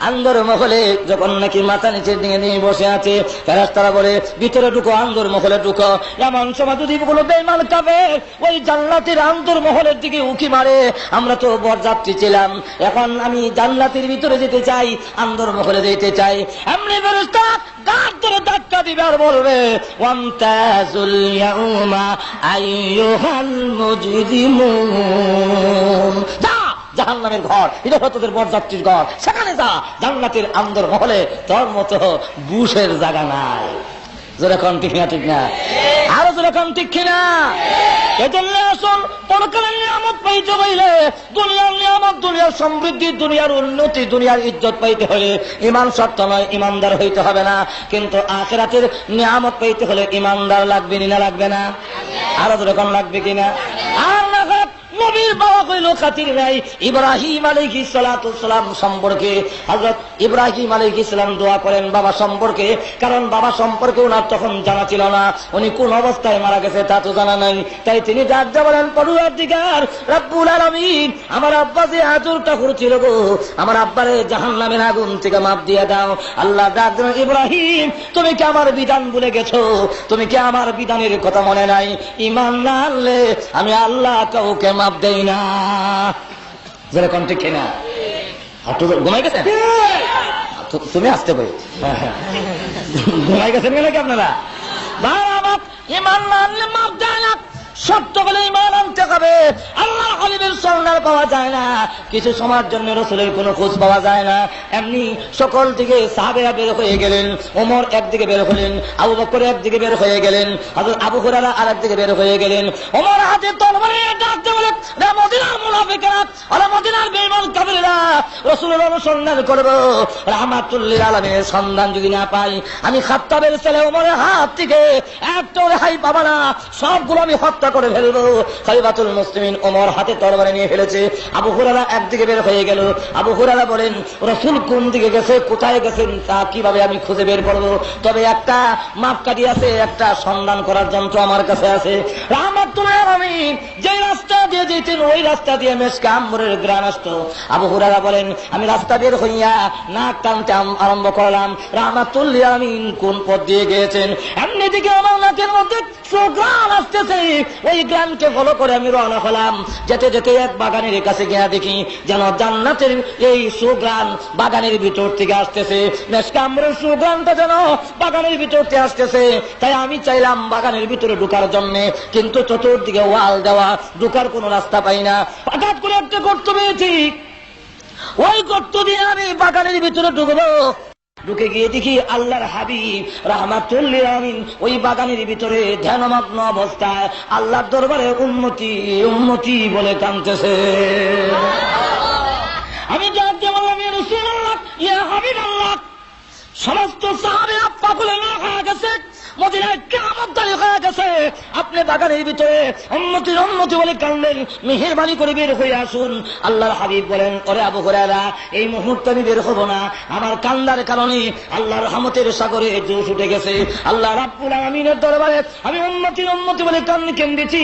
আন্দরমহলে যখন নাকি মাথা নিচের দিকে নিয়ে বসে আছে, ফেরেশতারা বলে ভিতরে ঢুকো, আন্দরমহলে ঢুকো। এমন সময় যদি কোনো বেঈমান কাফের ওই জান্নাতের আন্দরমহলের দিকে উকি মারে, আমরা তো বরযাত্রী ছিলাম, এখন আমি জান্নাতের ভিতরে যেতে চাই, আন্দরমহলে যেতে চাই, এমনি ফেরেশতারা দাঁত ধরে ধাক্কা দিবে আর বলবে ওয়ামতাজুল ইয়াউমা আইয়ুহাল মুজরিমুন, যা জাহান্নামের ঘর, এটা হতো তোদের বরযাত্রীর ঘর, সেখানে যা, জান্নাতের আন্দরমহলে তোর মতো বুশের জায়গা নাই। যেরকম ঠিক না? ঠিক না? আরো যেরকম ঠিক কিনা? এজন্য আসল পরকালের নিয়ামত পাইতে হইলে, দুনিয়ার নিয়ামত, দুনিয়ার সমৃদ্ধি, দুনিয়ার উন্নতি, দুনিয়ার ইজ্জত পাইতে হলে ঈমান শর্ত নয়, ঈমানদার হইতে হবে না। কিন্তু আখিরাতের নিয়ামত পাইতে হলে ঈমানদার লাগবে না? লাগবে না? আরো যেরকম লাগবে কিনা? আর না নবীর বাবা কইল খাতির নাই। ইব্রাহিম আলাইহিস সালাতু সালাম সম্পর্কে হযরত ইব্রাহিম আলাইহিস সালাম দোয়া করেন বাবা সম্পর্কে, কারণ বাবা সম্পর্কে ওনার তখন জানা ছিল না, উনি কোন অবস্থায় মারা গেছে তা তো জানা নাই। তাই তিনি ডাক দিয়ে বলেন, পরওয়ারদিগার রব্বুল আলামিন, আমার আব্বা যে আজরটা করছিল গো, আমার আব্বারে জাহান্নামের আগুন থেকে মাফ দিয়ে দাও। আল্লাহ ডাক দিলেন, ইব্রাহিম তুমি কি আমার বিধান ভুলে গেছো? তুমি কি আমার বিধানের কথা মনে নাই? ঈমান না আনলে আমি আল্লাহ কাউকে মাফ দেই না। যেরকম ঠিক কিনা? ঘুমাই গেছেন? তুমি আসতে পারি, ঘুমাই গেছেন নাকি আপনারা? ঈমান না আনলে মাফ দেয় না। সত্য বলে ঈমান আনতে হবে। আল্লাহ হাবিবের সন্ধান পাওয়া যায় না, কিছু সময়ের জন্য রাসূলের কোনো খোঁজ পাওয়া যায় না। এমনি সকল দিকে সাহাবেরা বের হয়ে গেলেন, ওমর একদিকে বের হলেন, আবু বকর একদিকে বের হয়ে গেলেন, হযরত আবু হুরায়রা আরেকদিকে বের হয়ে গেলেন। ওমর হাতে তরবারি ডাকতে বলে, রে মদিনার মুনাফিকরা, আরে মদিনার বেঈমান কাফেররা, রাসূলের অনুসন্ধান করব, রাহমাতুল লিল আলামিনের সন্ধান যদি না পাই, আমি খাত্তাবের ছেলে ওমরের হাত থেকে একটা রেহাই পাবো না, সবগুলো আমি হত্যা করে ফেলবো। খলিফাতুল মুসলিমিন ওমর হাতে তরবারি নিয়ে ফেলেছে। আবু হুরায়রা একদিকে বের হয়ে গেল। আবু হুরায়রা বলেন, রাসূল কোন দিকে গেছে, কোথায় গেছেন তা কিভাবে আমি খুঁজে বের করবো? তবে একটা মাপকাঠি আছে, একটা সন্ধান করার যন্ত্র আমার কাছে আছে। রাহমাতুল আলামিন যে রাস্তা দিয়ে যেতেন, ওই রাস্তা দিয়ে মেশকে আম্বরের গ্রান আসতো। আবু হুরায়রা বলেন, আমি রাস্তা বের হইয়া নাক টানতে আরম্ভ করলাম। রাহমাতুল আলামিন কোন পথ দিয়ে গিয়েছেন, এমনি দিকে আমার নাকের মধ্যে সুগ্রাণ আসতেছে। ওই গ্রামকে ফলো করে আমি রওনা হলাম। যেতে যেতে এক বাগানের কাছে গিয়া দেখি যেন জান্নাতের এই সুগ্রাণ বাগানের ভিতর থেকে আসতেছে, মেশকামরের সুগ্রাণটা যেন বাগানের ভিতর থেকে আসতেছে। তাই আমি চাইলাম বাগানের ভিতরে ঢুকার জন্য, কিন্তু চতুর্দিকে ওয়াল দেওয়া, ঢুকার কোনো রাস্তা পাই না। হঠাৎ করে একটা গর্ত পেয়েছি, ওই গর্ত দিয়ে আমি বাগানের ভিতরে ঢুকবো। ঢুকে গিয়ে দেখি আল্লাহর হাবিব রাহমাতুল্লিল আলামিন ওই বাগানের ভিতরে ধ্যানমগ্ন অবস্থায় আল্লাহর দরবারে উম্মতি উম্মতি বলে কাঁদতেছে। আমি যাকে বললাম, ইয়া রাসূলুল্লাহ, ইয়া হাবিবাল্লাহ, সমস্ত সাহাবীরা পাগলে না হয়ে গেছে, মদিনায় কিয়ামত দাঁড়িয়ে হয়ে গেছে, আপনি বাগানের ভিতরে উম্মতি উম্মতি বলে কাঁদলেন, মেহেরবানি করে বের হয়ে আসুন। আল্লাহর হাবিব বলেন, ওরে আবু হুরায়রা, এই মুহূর্তে আমি বের হব না, আমার কান্দার কারণে আল্লাহর রহমতের সাগরে জোশ উঠে গেছে। আল্লাহ রাব্বুল আলামিনের দরবারে আমি উম্মতি উম্মতি বলে কেঁদেছি।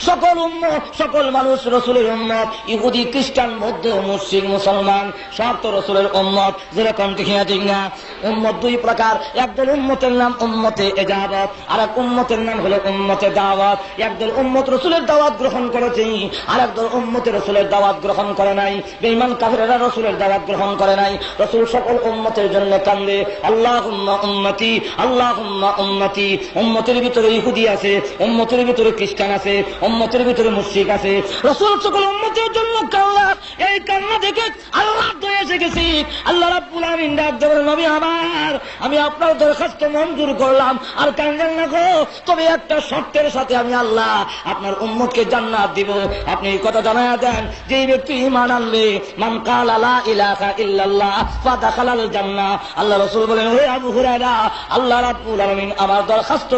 সকল উম্মত, সকল মানুষ রাসূলের উম্মত, ইহুদি খ্রিস্টান বৌদ্ধ মুসলিম মুসলমান সব তো রাসূলের উম্মত। যেরকম ঠিক না, উম্মত দুই প্রকার, একদল উম্মতের নাম উম্মতে ইজাবত, আর এক উম্মতের নাম হলো উম্মতে দাওয়াত। একদল উম্মত রাসূলের দাওয়াত গ্রহণ করেছে, আর একদল উম্মতে রাসূলের দাওয়াত গ্রহণ করে নাই। বেঈমান কাফেররা রাসূলের দাওয়াত গ্রহণ করে নাই। রাসূল সকল উম্মতের জন্য কান্দে, আল্লাহুম্মা উম্মতি, আল্লাহুম্মা উম্মতি। উম্মতের ভিতরে ইহুদি আছে, উম্মতের ভিতরে খ্রিস্টান আছে, উম্মতের ভিতরে মুশরিক আছে। রাসূল সকল উম্মতের জন্য কান্নার, এই কান্না দেখে আল্লাহ দয়া এসে গেছি। আল্লাহ রাব্বুল আলামিন ডাক দেন, নবী আমার, আমি আপনার দরখাস্ত মঞ্জুর করলাম, আর কান্দেন না গো, তবে একটা শর্তের সাথে আমি আল্লাহ আপনার উম্মতকে জান্নাত দিব। আপনি এই কথা জানায়া দেন, যে ব্যক্তি ঈমান আনবে, মান ক্বালা লা ইলাহা ইল্লাল্লাহ ফাদাখালাল জান্নাহ। আল্লাহ রাসূল বলেন, হে আবু হুরায়রা, আল্লাহ রাব্বুল আলামিন আমার দরখাস্ত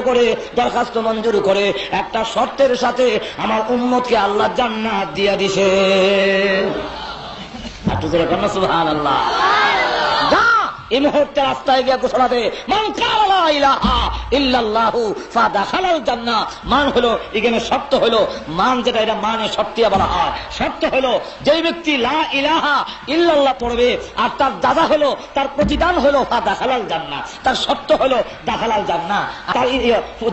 মঞ্জুর করে একটা শর্তের সাথে আমার উম্মতকে আল্লাহ জান্নাত দিয়া দিছে। একটু জোরে বলুন সুবহানাল্লাহ। এই মুহূর্তে রাস্তায় গিয়ে ঘোষণা দে, মান ক্বালা লা ইলাহা ইল্লাল্লাহু ফাদাখালাল জান্নাহ। মান হলো এখানে শর্ত হলো, মান যেটা, এটা মানে শর্তিয়া বলা হয়। শর্ত হলো যে ব্যক্তি লা ইলাহা ইল্লাল্লাহ পড়বে, আর তার দাদা হলো, তার প্রতিদান হলো ফাদাখালাল জান্নাহ। তার শর্ত হলো দাখালাল জান্নাহ, তার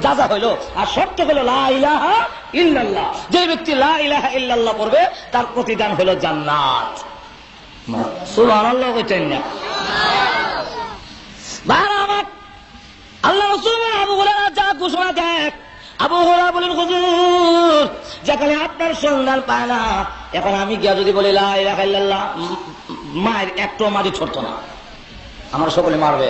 দাদা হলো, আর শর্ত হলো লা ইলাহা ইল্লাল্লাহ। যে ব্যক্তি লা ইলাহা ইল্লাল্লাহ পড়বে, তার প্রতিদান হলো জান্নাত। সুবহানাল্লাহ কইতেন না? আল্লাহ রাসূল আবু হুরায়রা যা ঘোষণা দেন, আবু হুরায়রা বলেন, হুজুর, যেখানে আপনার সন্ধান পায় না, এখন আমি গিয়া যদি বলি লা ইলাহা ইল্লাল্লাহ, মায়ের একটু মাটি ছড়তো না, আমার সকলে মারবে।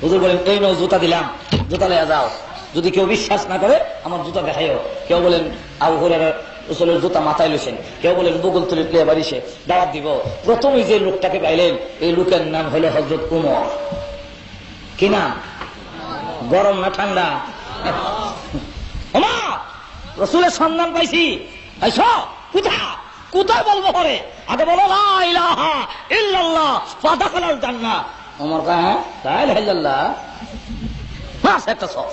হুজুর বলেন, এই নাও জুতা দিলাম, জুতা লইয়া যাও, যদি কেউ বিশ্বাস না করে আমার জুতা দেখাইও। কেউ বলেন আবু হুরায়রা রাসূলের জুতা মাথায় লইছেন, কেউ বলেন বগল তুলে প্লে বাড়িছে, দাওয়াত দিব। প্রথমে যে লোকটাকে পাইলেন, এই লোকের নাম হলো হযরত উমর। কি নাম? গরম না ঠান্ডা? ওমর, রাসূলের সন্ধান পাইছি। কোথায় বলবো পরে? আগে বলো লা ইলাহা ইল্লাল্লাহ ফাদাখালাল জান্নাহ। ওমর কয়, হ্যাঁ লা ইলাহা ইল্লাল্লাহ, বাস একটা সব।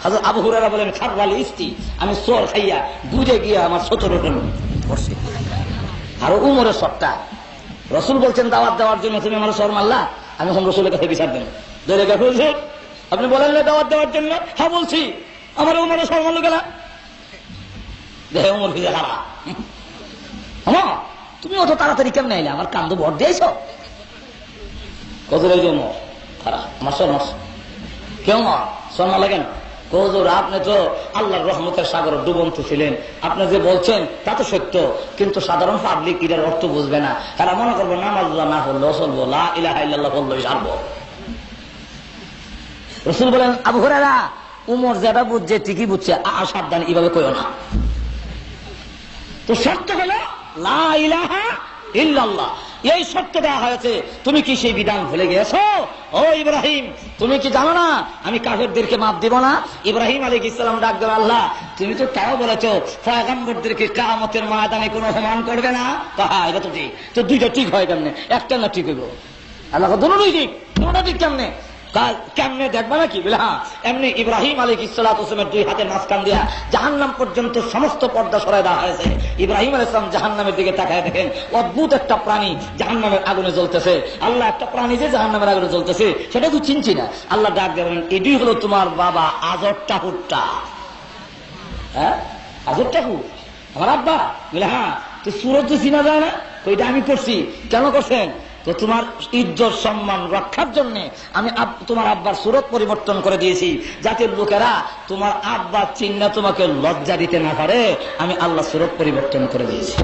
হযরত আবু হুরায়রা বলেন, খাররাল ইস্তি, আমি চোর খাইয়া দুধে গিয়া আমার 17 টন পড়ছে। আর উমরের সবটা রাসূল বলছেন দাওয়াত দেওয়ার জন্য, তুমি আমার চোর মারলা, আমি এখন রাসূলের কাছে বিচার দেব। ধরে গেছে, আপনি বলেন না দাওয়াত দেওয়ার জন্য? হ্যাঁ বলছি। আমার উমরের চোর মারলো গেলা, দেখে উমর ভিজে খারাপ। তুমি অত তাড়াতাড়ি কেমন আইলে? আমার কান্দ ভর দিয়েছ কত উমর খারাপ, আমার চোর মারছ। কেউ মা চোর মারলে কেন? হুজুর, আপনি তো আল্লাহর রহমতের সাগরে ডুবন্ত ছিলেন, আপনি যে বলছেন তা তো সত্য, কিন্তু সাধারণ পাবলিক এটার অর্থ বুঝবে না। তারা মনে করবো নামাজ না পড়লেও চলবো, লা ইলাহা ইল্লাল্লাহ বললেই সারবো। রাসূল বলেন, আবু হুরায়রা, উমর যেটা বুঝছে ঠিকই বুঝছে, সাবধান, এইভাবে কইও না। তো শর্ত হলো লা ইলাহা ইল্লাল্লাহ, এই শর্ত দেওয়া হয়েছে। তুমি কি সেই বিধান ভুলে গেছো? ও ইব্রাহিম, তুমি কি জানো না আমি কাফেরদেরকে মাফ দিব না? ইব্রাহিম আলাইহিস সালাম ডাক দেন, আল্লাহ তুমি তো তাও বলেছো পয়গম্বরদেরকে কিয়ামতের ময়দানে কোনো অপমান করবে না। হ্যাঁ, এটা তো ঠিক। তো দুইটা ঠিক হয় কেমনে? একটা না ঠিক হইব? আল্লাহ দুটোই ঠিক, দুটোটা ঠিক কেমনে? কেমনে দেখবা নাকি? বলে হ্যাঁ, এমনি ইব্রাহিম আলাইহিস সালাতু ওয়াস সালামের দুই হাতের মাঝখান দিয়া জাহান্নাম পর্যন্ত সমস্ত পর্দা সরাই দেওয়া হয়েছে। ইব্রাহিম আলাইহিস সালাম জাহান্নামের দিকে তাকায় দেখেন, অদ্ভুত একটা প্রাণী জাহান্নামের আগুনে জ্বলতেছে। আল্লাহ, একটা প্রাণী যে জাহান্নামের আগুনে জ্বলতেছে সেটা তো চিনছি না। আল্লাহ ডাক দেবেন, এটি হলো তোমার বাবা আজর টাহুরটা। হ্যাঁ আজব ঠাকুর আমার আব্বা বলে হ্যাঁ তো সুরত তো চিনা যায় না, ওইটা আমি করছি। কেন করছেন? তো তোমার ইজ্জত সম্মান রক্ষার জন্য আমি তোমার আব্বার সুরত পরিবর্তন করে দিয়েছি, যাতে লোকেরা তোমার আব্বা চিন্না তোমাকে লজ্জা দিতে না পারে। আমি আল্লাহ সুরত পরিবর্তন করে দিয়েছি।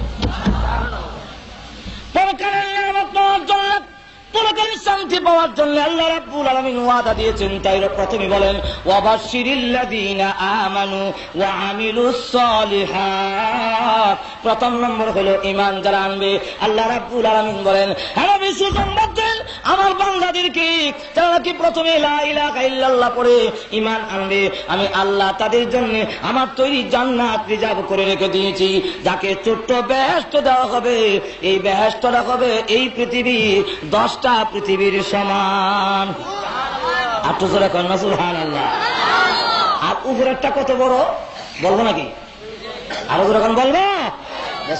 শান্তি পাওয়ার জন্য আল্লাহ রাব্বুল আলামিন ওয়াদা দিয়েছেন। তাই প্রথমে বলেন ওয়াবাশশিরিল্লাযীনা আমানু ওয়া আমিলুস সালিহাত। প্রথম নম্বর হলো ঈমান যারা আনবে। আল্লাহ রাব্বুল আলামিন বলেন হ্যাঁ সুসংবাদ দেন আমার বান্দাদেরকে, যারা নাকি প্রথমে লা ইলাহা ইল্লাল্লাহ পড়ে ঈমান আনবে, আমি আল্লাহ তাদের জন্য আমার তৈরি জান্নাত রিজার্ভ করে রেখে দিয়েছি, যাকে ছোট্ট বেহেশত দেওয়া হবে। এই বেহেশতটা হবে এই পৃথিবীর 10টা পৃথিবীর সমান। আর তো জোরে কন্যা সুবহানাল্লাহ। আর উপরেরটা কত বড় বলবো নাকি? আরো জোরে কোন বলবো?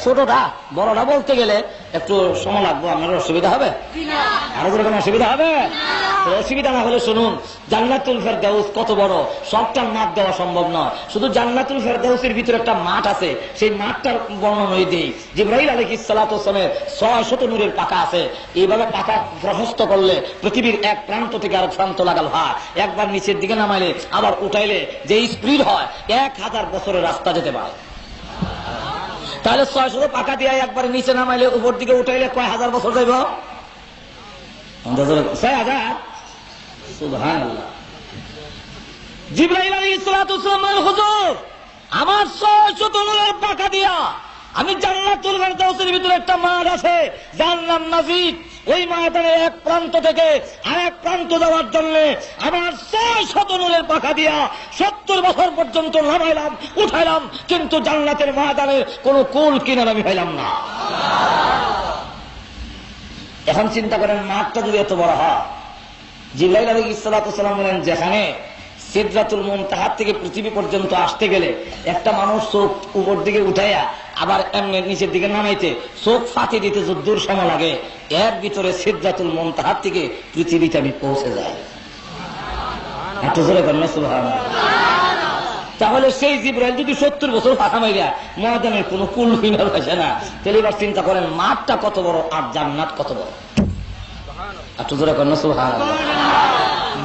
ছোটটা বড়টা বলতে গেলে একটু সময় লাগবে, আপনার অসুবিধা হবে? আরো জোরে কোন অসুবিধা হবে? অসুবিধা না হলে শুনুন, জান্নাতুল ফেরদাউস কত বড়, সবটার মাপ দেওয়া সম্ভব নয়। শুধু জান্নাতুল ফেরদাউসের ভিতরে একটা মাঠ আছে, সেই মাঠটার বর্ণনা দিই। জিবরাইল আলাইহিস সালাতু ওয়াস সালামের 600 নূরের পাকা আছে। এইভাবে পাকা প্রশস্ত করলে পৃথিবীর এক প্রান্ত থেকে আরেক প্রান্ত লাগাল হয়, একবার নিচের দিকে নামাইলে আবার উঠাইলে যে স্পিড হয় 1000 বছরের রাস্তা যেতে পারে। তাহলে 600 পাকা দিয়ে একবার নিচে নামাইলে উপর দিকে উঠাইলে কয় হাজার বছর যাইব? 6000। সুবহানাল্লাহ। জিবরাইল আলাইহিস সালাতু ওয়াস সালাম হুজুর আমার 600 নূরের পাকা দিয়া আমি জান্নাতুল ফেরদাউসের ভিতরে একটা মাঠ আছে, যার নাম নাজিদ। ওই মাঠের এক প্রান্ত থেকে আরেক প্রান্ত যাওয়ার জন্য আমার 600 নূরের পাখা দিয়া 70 বছর পর্যন্ত নামাইলাম উঠাইলাম, কিন্তু জান্নাতের ময়দানের কোন কুল কিনার আমি পাইলাম না। এখন চিন্তা করেন মাঠটা যদি এত বড় হয়। জিবরাইল আলাইহিস সালাতু ওয়াস সালাম বলেন যেখানে সিদরাতুল মুনতাহা থেকে পৃথিবী পর্যন্ত আসতে গেলে একটা মানুষ চোখ উপর দিকে উঠাইয়া আবার এমনি নিচের দিকে নামাইতে চোখ ফাঁকি দিতে যদ্দূর সময় লাগে, এর ভিতরে সিদরাতুল মুনতাহা থেকে পৃথিবীতে আমি পৌঁছে যাই। একটু জোরে বলেন সুবহানাল্লাহ। তাহলে সেই জিবরাইল যদি 70 বছর পাখা মাইরা ময়দানের কোন কুল কিনার হয়েছে না, তাহলে এবার চিন্তা করেন মাঠটা কত বড় আর জান্নাত কত বড়। একটু জোরে বলেন সুবহানাল্লাহ।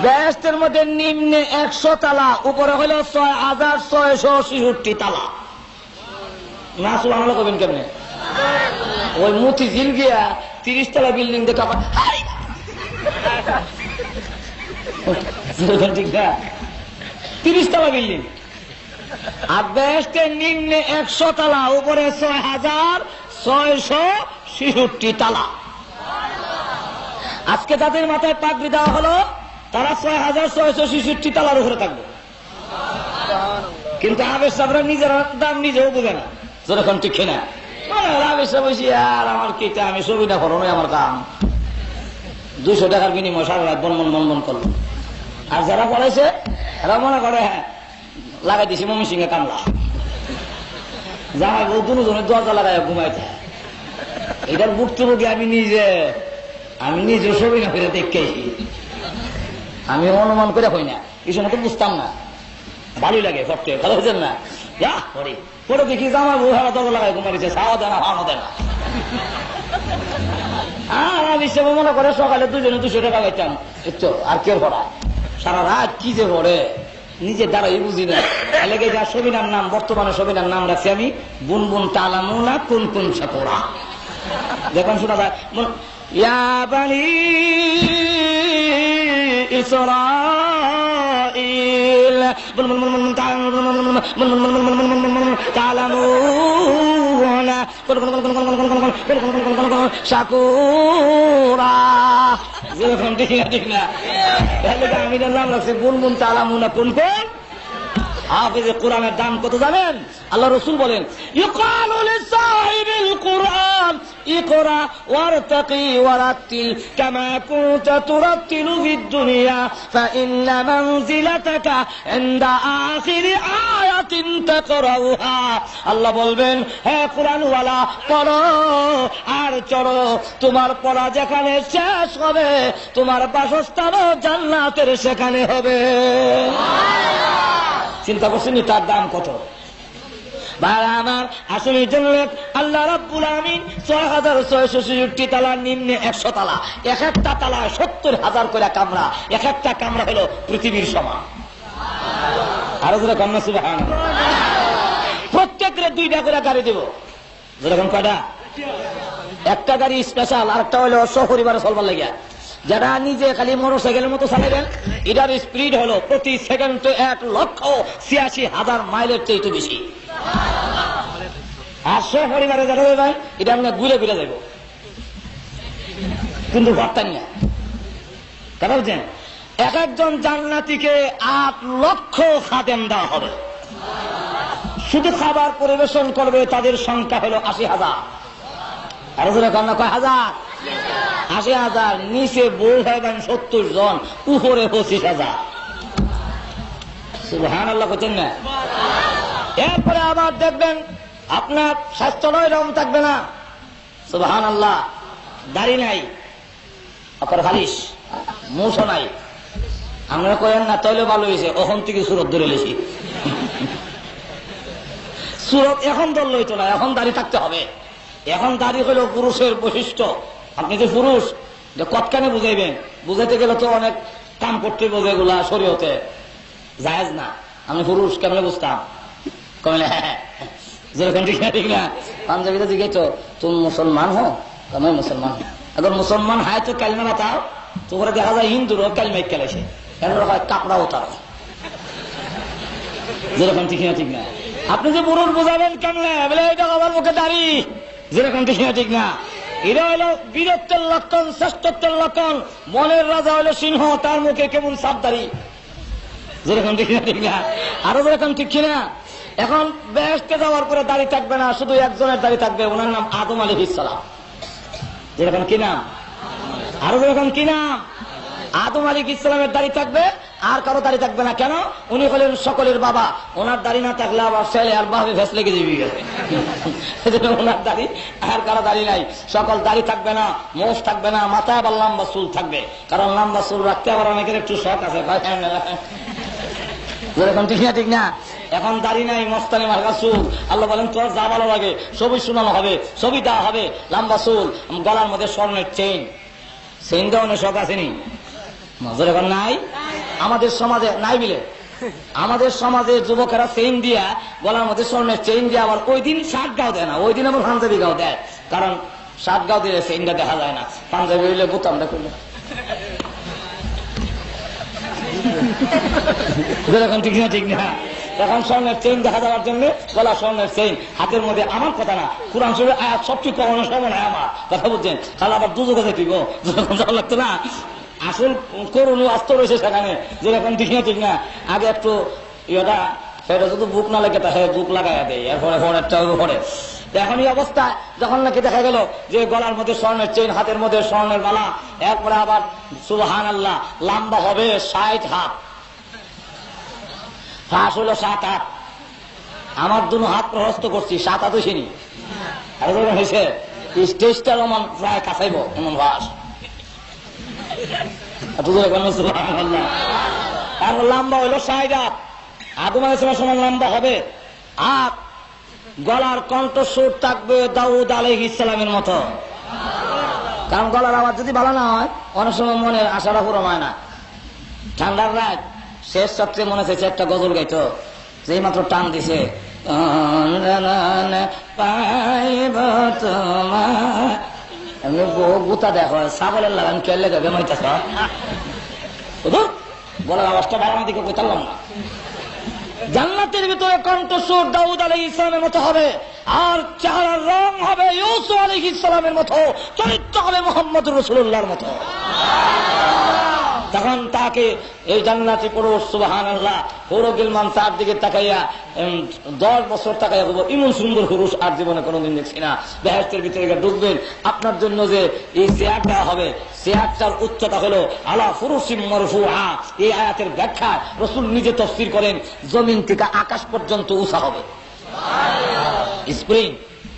বেহেশতের মধ্যে নিম্নে 100 তালা, উপরে হলো 6666 তালা। না সুবহানাল্লাহ কবেন কেমনে? ওই মুতি জিল গিয়া 30 তলা বিল্ডিং দেখা ঠিক না, 30 তলা বিল্ডিং। আর বেহেশতের নিম্নে 100 তালা, উপরে 6666 তালা। আজকে তাদের মাথায় পাগড়ি দেওয়া হলো, তারা 6666 তালার উপরে থাকবে, কিন্তু আবেশ সাহেবরা নিজের দাম নিজেও বোঝে না। যখন ঠিক না আবেশ সাহেব বসি আর আমার কিটা, আমি ছবিটা ফলো নয় আমার দাম 200 টাকার বিনিময় সারা রাত বনবন বনবন করলো। আর যারা পড়াইছে এরা মনে করে হ্যাঁ লাগাই দিছি মমি সিংহে কামলা, জামাই বউ দুজনের দরজা লাগাই ঘুমাইতে। এটার ভুক্তভোগী আমি নিজে ছবি না ফিরে দেখেছি, আমি অনুমান করে হই না, এই সময় তো বুঝতাম না। ভালোই লাগে পড়তে, ভালো হয়েছেন না? যা পড়ি পড়ে দেখি আমার বউ হারা দরজা লাগাই ঘুমাইছে, খাওয়া দেয় না খাওয়ানো দেয় না। আর আমি হিসেবে মনে করে সকালে দুজনে 200 টাকা পাইতাম, একটু আর কেউ পড়ায় সারা রাত কি যে পড়ে নিজের দ্বারাই বুঝি না। এলাকায় যা সবিনার নাম, বর্তমানে সবিনার নাম রাখছি আমি বুনবুন তালামুনা কোন কোন সাপোড়া। দেখুন শোনা যায় ইয়া বানি ইসরাঈল তালামুনা শাকুরা। ঠিক না? আমি নাম রাখছি বুনবুন তালামুনা কোন কোন। হাফেজে কোরআনের দাম কত জানেন? আল্লাহ রাসূল বলেন ইকালু লিসাহিবিল কুরআন ইকরা ওয়ারতাকি ওয়ারাতিল কামা কুনতা তুরাতিলু ফিদ দুনিয়া ফাইন্না মানজিলাতাকা ইনদা আখিরি আয়াতিন তাকরাউহা। আল্লাহ বলবেন হে কোরআন ওয়ালা পড়ো আর চড়ো, তোমার পড়া যেখানে শেষ হবে তোমার বাসস্থানও জান্নাতের সেখানে হবে। চিন্তা করছেন তার দাম কত? ভাইরা আমার, আসলে জান্নাত আল্লাহ রাব্বুল আমিন 6666 তালার নিম্নে 100 তালা, এক একটা তালায় 70,000 করে কামরা, এক একটা কামরা হলো পৃথিবীর সমান। আরো ধরে কন্যা সুবহানাল্লাহ। প্রত্যেকের 2টা করে গাড়ি দেব। যেরকম কয়টা? একটা গাড়ি স্পেশাল, আর একটা হলো সপরিবারে চলবার লাগিয়া। যারা নিজে খালি মোটরসাইকেলের মতো চালাবেন, এটার স্পিড হলো প্রতি সেকেন্ডে 1,86,000 মাইলের চেয়ে বেশি। আর সপরিবারে যারা যাবেন, এটা আমরা ঘুরে ঘুরে যাব, কিন্তু ভরতেন না। কথা বলছেন? এক একজন জান্নাতীকে 8 লক্ষ খাদেম দেওয়া হবে। শুধু খাবার পরিবেশন করবে তাদের সংখ্যা হলো 80,000। আরো ধরে কন্যা কয় হাজার? 80,000। নিচে বউ হবেন 70 জন, উপরে 25,000। সুবহানাল্লাহ করছেন না? এরপরে আবার দেখবেন আপনার স্বাস্থ্যটাও এরকম থাকবে না। সুবহানাল্লাহ। দাড়ি নাই, অপর খালিস, মুছও নাই। আমরা কয়েন না তৈলে ভালো হয়েছে, ওখান থেকে সুরত ধরে লেছি। সুরত এখন ধরল হইতো না, এখন দাড়ি থাকতে হবে। এখন দাড়ি হলো পুরুষের বৈশিষ্ট্য। আপনি যে পুরুষ, যে কতখানে বুঝাইবেন, বুঝাইতে গেলে তো অনেক কাম করতে বোঝে, এগুলা শরীয়তে জায়েজ না। আমি পুরুষ কেমনে বুঝতাম? কমলে যেরকম ঠিক না, ঠিক না। পাঞ্জাবিতে জিজ্ঞেস, তুমি মুসলমান হো? আমি মুসলমান। এখন মুসলমান হয় তো কালমা বাতাও, তো ওরা দেখা যায় হিন্দুরও কালমাই খেলেছে, কেন হয় কাপড়াও তার। যেরকম ঠিক না, ঠিক না। আপনি যে পুরুষ বোঝাবেন কেমনে, বলে এটা আমার মুখে দাড়ি, যেরকম ঠিক না, ঠিক না। এরা হলো বীরত্বের লক্ষণ, শ্রেষ্ঠত্বের লক্ষণ। মনের রাজা হলো সিংহ, তার মুখে কেমন সাপ দাড়ি, যেরকম ঠিক না, ঠিক না। আরো যেরকম ঠিক কিনা। এখন বেহেশতে যাওয়ার পরে দাড়ি থাকবে না, শুধু একজনের দাড়ি থাকবে, ওনার নাম আদম আলাইহিস সালাম। যেরকম কি নাম? আরো যেরকম কি নাম? আদম আলাইহিস সালামের দাড়ি থাকবে, আর কারো দাড়ি থাকবে না। কেন? উনি হলেন সকলের বাবা। ওনার দাড়ি না থাকলে আবার ছেলে আর বাপে ভেস লেগে যাবে। ওনার দাড়ি আর কারো দাড়ি নাই। সকল দাড়ি থাকবে না, মোষ থাকবে না, মাথায় আবার লম্বা চুল থাকবে। কারণ লম্বা চুল রাখতে আবার অনেকের একটু শখ আছে। যেরকম ঠিক না, ঠিক না। এখন দাড়ি নাই, মস্তানি মার্কা চুল। আল্লাহ বলেন তোর যা ভালো লাগে সবই শোনানো হবে, সবই দেওয়া হবে। লম্বা চুল, গলার মধ্যে স্বর্ণের চেইন। চেইন দেওয়ানোর শখ আসেনি? মজুর এখন নাই আমাদের সমাজে, নাই বিলে আমাদের সমাজে যুবকেরা চেইন দিয়া, গলার মধ্যে স্বর্ণের চেইন দিয়ে আবার ওই দিন শার্ট গাও দেয় না, ওই দিন আবার পাঞ্জাবি গাও দেয়। কারণ শার্ট গাও দিলে চেইনটা দেখা যায় না, পাঞ্জাবি হইলে বোতামটা করলে। যেরকম ঠিক না, ঠিক না। এখন স্বর্ণের চেইন দেখা যাওয়ার জন্য গলা স্বর্ণের চেইন, হাতের মধ্যে আমার কথা না, কোরআন শরীফের আয়াত সবচেয়ে কখনো সমান হয় আমার কথা বুঝছেন। তাহলে আবার দুজকে যাইব, যখন লাগতো না। আসল করুন আস্ত রয়েছে সেখানে, যেরকম ঠিক না, ঠিক না। আগে একটু ইয়েটা সেটা যদি বুক না লাগে তাহলে বুক লাগাই দেয়, এরপরে ফোনেরটা পরে। এখন এই অবস্থা যখন নাকি দেখা গেল যে গলার মধ্যে স্বর্ণের চেইন, হাতের মধ্যে স্বর্ণের মালা, এরপরে আবার সুবহানাল্লাহ লম্বা হবে 60 হাত, ফাঁস হলো 7 হাত। আমার দুনো হাত প্রহস্ত করছি, 7 হাত হয়েছিনি। আর হয়েছে স্টেজটা এমন প্রায় কাছাইব এমন ভাস। আর লম্বা হইল 60 হাত। আদম আলাইহিস সালামের সমান লম্বা হবে। আর গলার কণ্ঠস্বর থাকবে দাউদ আলাইহিস সালামের মতো। কারণ গলার আওয়াজ যদি ভালো না হয়, অনেক সময় মনের আশাটা পুরো হয় না। ঠান্ডার রাত শেষ সবচেয়ে মনে হয়েছে একটা গজল গাইতো, যেই মাত্র টান দিছে, এমনি গুতা দেখো ছাগলের লাগান কেলে গাবে মাইতেছ, গলার আওয়াজটা বাড়ানোর দিকে কোথালাম না। জান্নাতের ভিতরে কণ্ঠস্বর দাউদ আলাইহিস সালামের মতো হবে, আর চেহারার রং হবে ইউসুফ আলাইহিস সালামের মতো, চরিত্র হবে মুহাম্মদুর রাসূলুল্লাহর মতো। তখন তাকে এই জান্নাতি পুরুষ সুবহানাল্লাহ পুরো গিলমান তার দিকে তাকাইয়া 10 বছর তাকাইয়া বলবো, ইমন সুন্দর পুরুষ আর জীবনে কোনোদিন দেখছি না। বেহেশতের ভিতরে ঢুকবেন, আপনার জন্য যে এই চেয়ারটা হবে, চেয়ারটার উচ্চতা হলো আলা ফুরুশিম মারফুআ। এই আয়াতের ব্যাখ্যা রাসূল নিজে তাফসীর করেন, জমিন থেকে আকাশ পর্যন্ত উঁচা হবে। স্প্রিং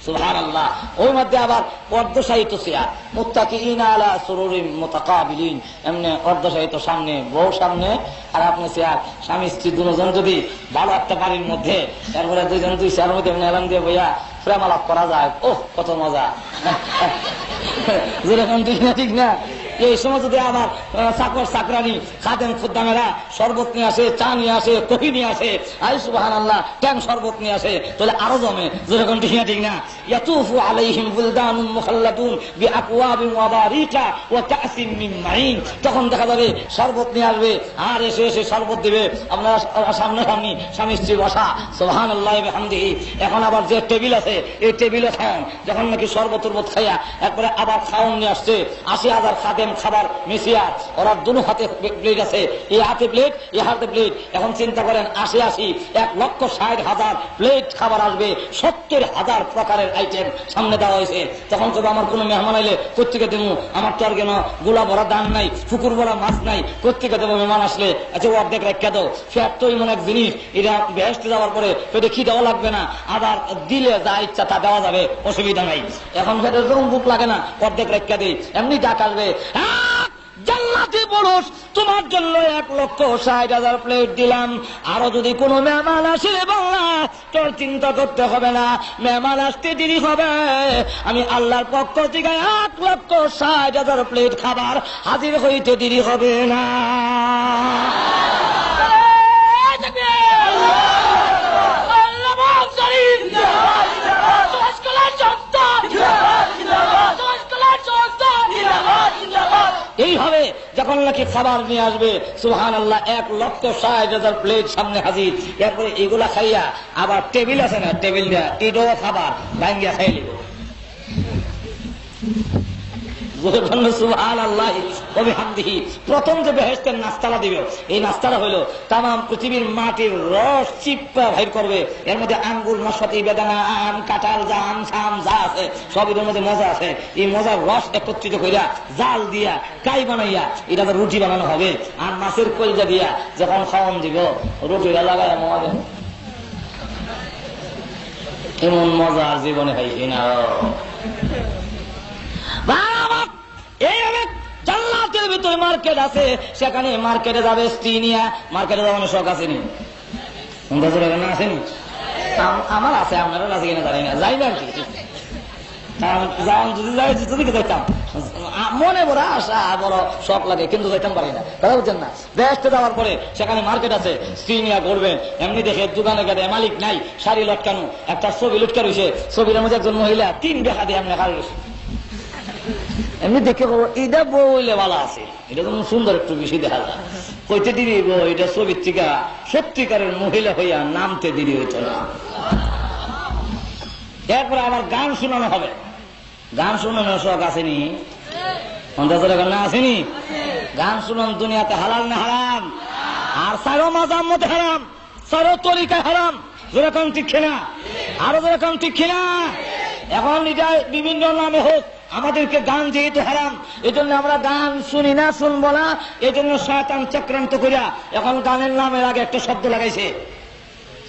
সুবহানাল্লাহ। ওই মধ্যে আবার অর্ধশায়িত চেয়ার, মুত্তাকিইনা আলা সুরুরিন মুতাকাবিলিন, এমনি অর্ধশায়িত, সামনে বউ সামনে আর আপনি চেয়ার, স্বামী স্ত্রী দুজন যদি ভালো একটা বাড়ির মধ্যে, তারপরে দুইজন দুই চেয়ার মধ্যে এমনি এলান দিয়ে বইয়া প্রেম আলাপ করা যায়, ওহ কত মজা। যেরকম ঠিক না? এই সময় যদি আবার চাকর চাকরানি খাদেম খুদ্দামেরা শরবত নিয়ে আসে, চা নিয়ে আসে, কফি নিয়ে আসে, আই সুবহানাল্লাহ, ট্যাং শরবত নিয়ে আসে, তাহলে আরো জমে। যেরকম ঠিক না? ইয়াতুফু আলাইহিম বুলদানুন মুখাল্লাদুন বিআকওয়াবিন ওয়া বারিকা ওয়া কাসিম মিন মাইন। তখন দেখা যাবে শরবত নিয়ে আসবে, আর এসে এসে শরবত দিবে, আপনারা সামনাসামনি স্বামী স্ত্রী বসা, সুবহানাল্লাহ বিহামদিহি। এখন আবার যে টেবিল আছে, এই টেবিলে খান, যখন নাকি শরবত টরবত খাইয়া একবারে আবার খাওয়ান নিয়ে আসছে, 80,000 খাদেম খাবার মিশিয়া, ওরা দুনো হাতে প্লেট আছে, এই হাতে প্লেট, এই হাতে প্লেট। এখন চিন্তা করেন 80 1,60,000 প্লেট খাবার আসবে, 70,000 প্রকারের আইটেম সামনে দেওয়া হয়েছে। তখন যদি আমার কোনো মেহমান আইলে কোথেকে দেবো? আমার তো আর কেন গোলা ভরা দান নাই, পুকুর ভরা মাছ নাই, কোথেকে দেবো? মেহমান আসলে আচ্ছা অর্ধেক রেখে দাও। ফ্যাট তো এমন এক জিনিস, এটা বেহেশতে যাওয়ার পরে পেটে কি দেওয়া লাগবে না, আবার দিলে যা ইচ্ছা তা দেওয়া যাবে, অসুবিধা নাই। এখন পেটের যখন বুক লাগে না, অর্ধেক রেখে দিই, এমনি ডাক আসবে, জান্নাতি পুরুষ তোমার জন্য 1,60,000 প্লেট দিলাম, আরো যদি কোনো মেহমান আসে বাংলা, তোর চিন্তা করতে হবে না, মেহমান আসতে দেরি হবে, আমি আল্লাহর পক্ষ থেকে 1,60,000 প্লেট খাবার হাজির হইতে দেরি হবে না। এইভাবে যখন নাকি খাবার নিয়ে আসবে, সুবহানাল্লাহ, 1,60,000 প্লেট সামনে হাজির। এরপরে এগুলা খাইয়া আবার টেবিল আছে না, টেবিলটা এটাও খাবার ভাঙ্গিয়া খাই লিব। প্রথম যে বেহেশতের নাস্তাটা দিবে, এই নাস্তাটা হইলো তাম পৃথিবীর মাটির রস চিপা বাইর করবে, এর মধ্যে আঙ্গুর, নাশপাতি, বেদানা, আম, কাঁঠাল, জাম, শাম যা আছে সব এর মধ্যে মজা আছে। এই মজার রস একত্রিত করিয়া জাল দিয়া কাই বানাইয়া এটা রুটি বানানো হবে, আর মাছের কলজা দিয়া যখন খাওয়ান দিব, রুটিটা লাগাইয়া মজা, এমন মজা আর জীবনে খাইছি না। এইভাবে জান্নাতের ভিতরে মার্কেট আছে, সেখানে মার্কেটে যাবে স্ত্রী নিয়ে, মার্কেটে যাওয়ার শখ আসেনি? আসেনি? আমার আছে, আপনারা আছে কিনা জানি না, যাই না আর কি। যদি যাইতাম মনে বড় আশা, বড় শখ লাগে, কিন্তু যাইতাম পারি না, তারা বুঝছেন না? বেহেশতে যাওয়ার পরে সেখানে মার্কেট আছে, স্ত্রী নিয়ে ঘুরবেন, এমনি দেখে দোকানে গেলে মালিক নাই, শাড়ি লটকানো, একটা ছবি লটকা রয়েছে, ছবির মধ্যে একজন মহিলা 3 টাকা দিয়ে এমনি হার রয়েছে, এমনি দেখে এটা বইলে ভালো আছে, এটা তো সুন্দর একটু বেশি দেখা যায়, কইতে দিবি গো এটা ছবির থেকে সত্যিকারের মহিলা হইয়া নামতে দিদি হইত না। এরপরে আবার গান শোনানো হবে, গান শোনানো শখ আসেনি? গান আসেনি? গান শুনান দুনিয়াতে হালাল না হারাম? আর সারো মাজার মধ্যে হারাম, সারো তরিকা হারাম, যেরকম ঠিক কিনা? আরো যেরকম ঠিক কিনা? এখন এটা বিভিন্ন নামে হোক, আমাদেরকে গান যেহেতু হারাম, এই জন্য আমরা গান শুনি না, শুনবো না, এই জন্য শয়তান চক্রান্ত করিয়া এখন গানের নামের আগে একটা শব্দ লাগাইছে।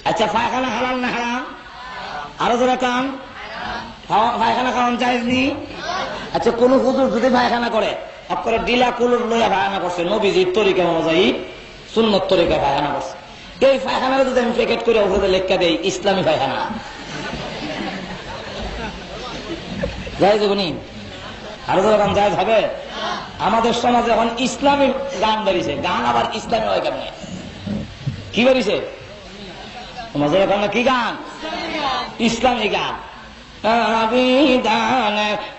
আচ্ছা, পায়খানা হালাল না হারাম? আরো যারা কান পায়খানা খাওয়ান চাইনি? আচ্ছা, কোন হুজুর যদি পায়খানা করে আপনারা ডিলা কুলুর লইয়া পায়খানা করছে, নবীজির তরিকা অনুযায়ী সুন্নত তরিকা পায়খানা করছে, এই পায়খানার যদি আমি প্যাকেট করে উপরে লেখা দেই ইসলামী পায়খানা, যাই যাবনি? আরো যারা গান যায় হবে? আমাদের সমাজে এখন ইসলামী গান বেরিয়েছে, গান আবার ইসলামী হয় কেমন? কি বেরিয়েছে? তোমাদের এখন কি গান? ইসলামী গান।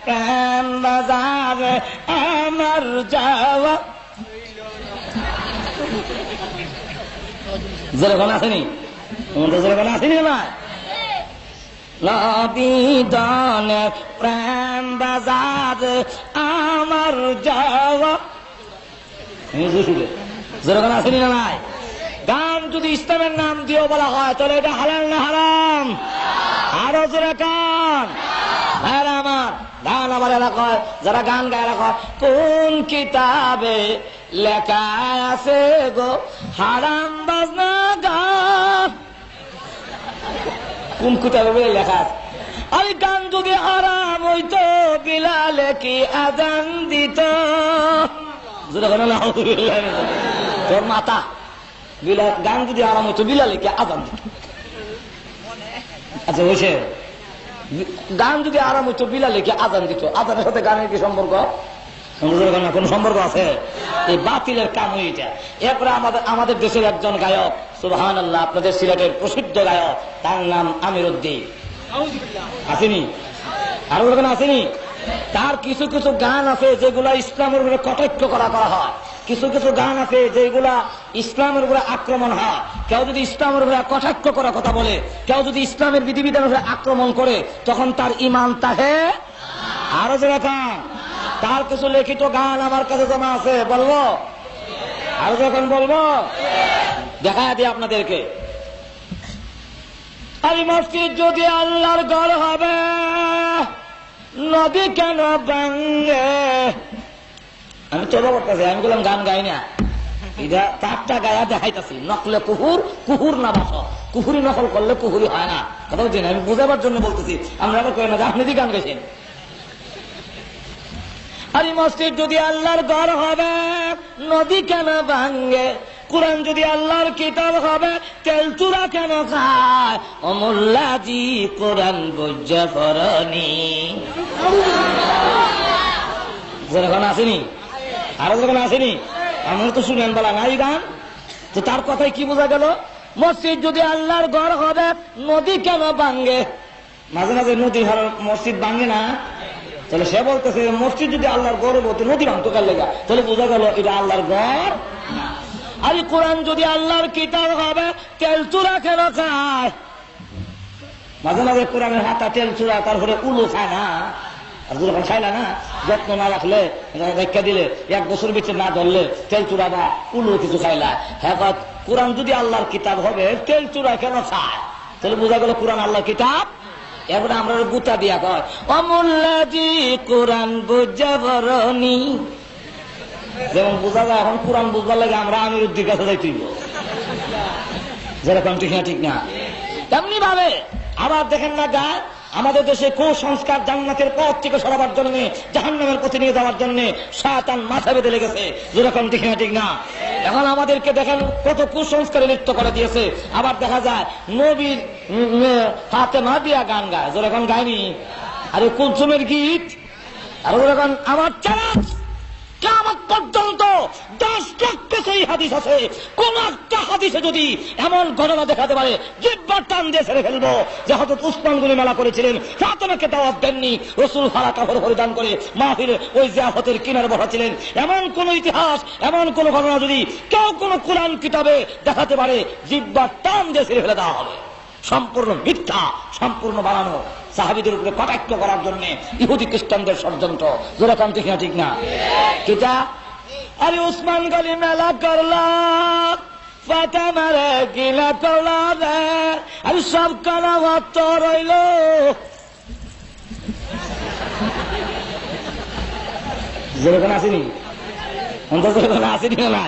প্রেম বাজার আমার যাওয়া, যেরকম আসেনি? তোমাদের যেরকম আসেনি না? নবীদানের প্রেম বাজার আমার যাওয়া, যেরকম আসেনি না? নাই গান যদি ইসলামের নাম দিয়েও বলা হয় তাহলে এটা হালাল না হারাম? আরো জোরে গান আমার গান আমার এলাকায় যারা গান গায়ে রাখা, কোন কিতাবে লেখা আছে গো হারাম বাজনা গান? কোন কিতাবে লেখা আছে? আরে গান যদি হারাম হইতো বিলালে কি আজান দিত? তোর মাতা বিলাল, গান যদি হারাম হইতো বিলালে কি আজান দিত? আচ্ছা বসে, গান যদি আরাম হইতো বিলালে কি আজান দিত? আজানের সাথে গানের কি সম্পর্ক? কোন সম্পর্ক আছে? এই বাতিলের কাম হইটা। এরপরে আমাদের দেশের একজন গায়ক, সুবহানাল্লাহ, আপনাদের সিলেটের প্রসিদ্ধ গায়ক, তার নাম আমির উদ্দিন, আসেনি? আরো কোনো আসেনি? তার কিছু কিছু গান আছে যেগুলা ইসলামের উপরে কটাক্ষ করা হয়, কিছু কিছু গান আছে যেগুলা ইসলামের উপরে আক্রমণ হয়। কেউ যদি ইসলামের উপরে কটাক্ষ করার কথা বলে, কেউ যদি ইসলামের বিধিবিধানের উপরে আক্রমণ করে, তখন তার ঈমান তাহে আরো যে খান। তার কিছু লিখিত গান আমার কাছে জমা আছে, বলবো? আরো যখন বলবো দেখা দিই আপনাদেরকে। আরে মসজিদ যদি আল্লাহর ঘর হবে, নদী কেন ভাঙ্গে? আমি চলে করতেছি, আমি বললাম গান গাই না, এটা চারটা গায়া দেখাইতেছি। নকলে কুহুর, কুহুর না বাস, কুহুরি নকল করলে কুহুরি হয় না। কথা বলছি না, আমি বোঝাবার জন্য বলতেছি। আমরা আবার কই না যে আপনি গান গাইছেন। আরে মসজিদ যদি আল্লাহর ঘর হবে, নদী কেন ভাঙ্গে? কোরআন যদি আল্লাহর কিতাব হবে, তেল চূড়া কেন খায়? অমুল্লাজি কোরআন বুঝা পড়নি। যখন আসেনি, আরো যখন আসেনি, আমরা তো শুনেন বলা নাই গান। তো তার কথায় কি বোঝা গেল? মসজিদ যদি আল্লাহর ঘর হবে, নদী কেন ভাঙ্গে? মাঝে মাঝে নদী মসজিদ ভাঙ্গে না? তাহলে সে বলতেছে মসজিদ যদি আল্লাহর ঘর হতো, নদী ভাঙতো কার লেগা? তাহলে বোঝা গেল এটা আল্লাহর ঘর। আরে কোরআন যদি আল্লাহর কিতাব হবে, তেল চূড়া কেন খায়? মাঝে মাঝে কোরআনের হাতা তেল চূড়া, তারপরে উলু খায় না? আর যখন খাইলা না, যত্ন না রাখলে, রেখা দিলে, এক বছর ভিতরে না ধরলে তেল চূড়া বা উলু কিছু খাইলা। হ্যাঁ, কোরআন যদি আল্লাহর কিতাব হবে, তেল চূড়া কেন খায়? তাহলে বোঝা গেল কোরআন আল্লাহর কিতাব। এরপরে আমরা গুতা দিয়া কয় অমুল্লাজি কোরআন বুঝা বরনি। যেমন বোঝা যায় এখন কোরআন বুঝবার লাগে আমরা আমির উদ্দির কাছে যাইতে যেরকম ঠিক না, ঠিক না? তেমনি ভাবে আবার দেখেন না গায় আমাদের দেশে কুসংস্কার জান্নাতের পথ থেকে সরাবার জন্য, জাহান্নামের পথে নিয়ে যাওয়ার জন্য শয়তান মাথা বেঁধে লেগেছে। যেরকম ঠিক না, ঠিক না? এখন আমাদেরকে দেখেন কত কুসংস্কারে লিপ্ত করে দিয়েছে। আবার দেখা যায় নবীর ফাতেমা দিয়া গান গায়, যেরকম গায়নি। আরে কুলসুমের গীত, আর যেরকম আমার চ্যালেঞ্জ কিয়ামত পর্যন্ত 10 লক্ষ সেই হাদিস আছে, কোন একটা হাদিসে যদি এমন ঘটনা দেখাতে পারে, জিহ্বার টান দিয়ে ছেড়ে ফেলবো। যে হযরত উসমান গনি মেলা করেছিলেন, ফাতেমাকে দাওয়াত দেননি, রাসূল ফারা কাপড় পরিধান করে মাহফিলে ওই জিয়াফতের কিনারে বসাছিলেন, এমন কোন ইতিহাস, এমন কোন ঘটনা যদি কেউ কোন কোরআন কিতাবে দেখাতে পারে, জিহ্বার টান দিয়ে ছেড়ে ফেলে দেওয়া হবে। সম্পূর্ণ মিথ্যা, সম্পূর্ণ বানানো, সাহাবীদের উপরে কটাক্ষ করার জন্য ইহুদি খ্রিস্টানদের ষড়যন্ত্র। যেরকম ঠিক না, ঠিক না? কিটা আরে উসমান গনি মেলা করলা, ফাতেমারে গিলা করলা, আরে সব কানা ভাত রইল। যেরকম আসেনি, অন্তত আসেনি না?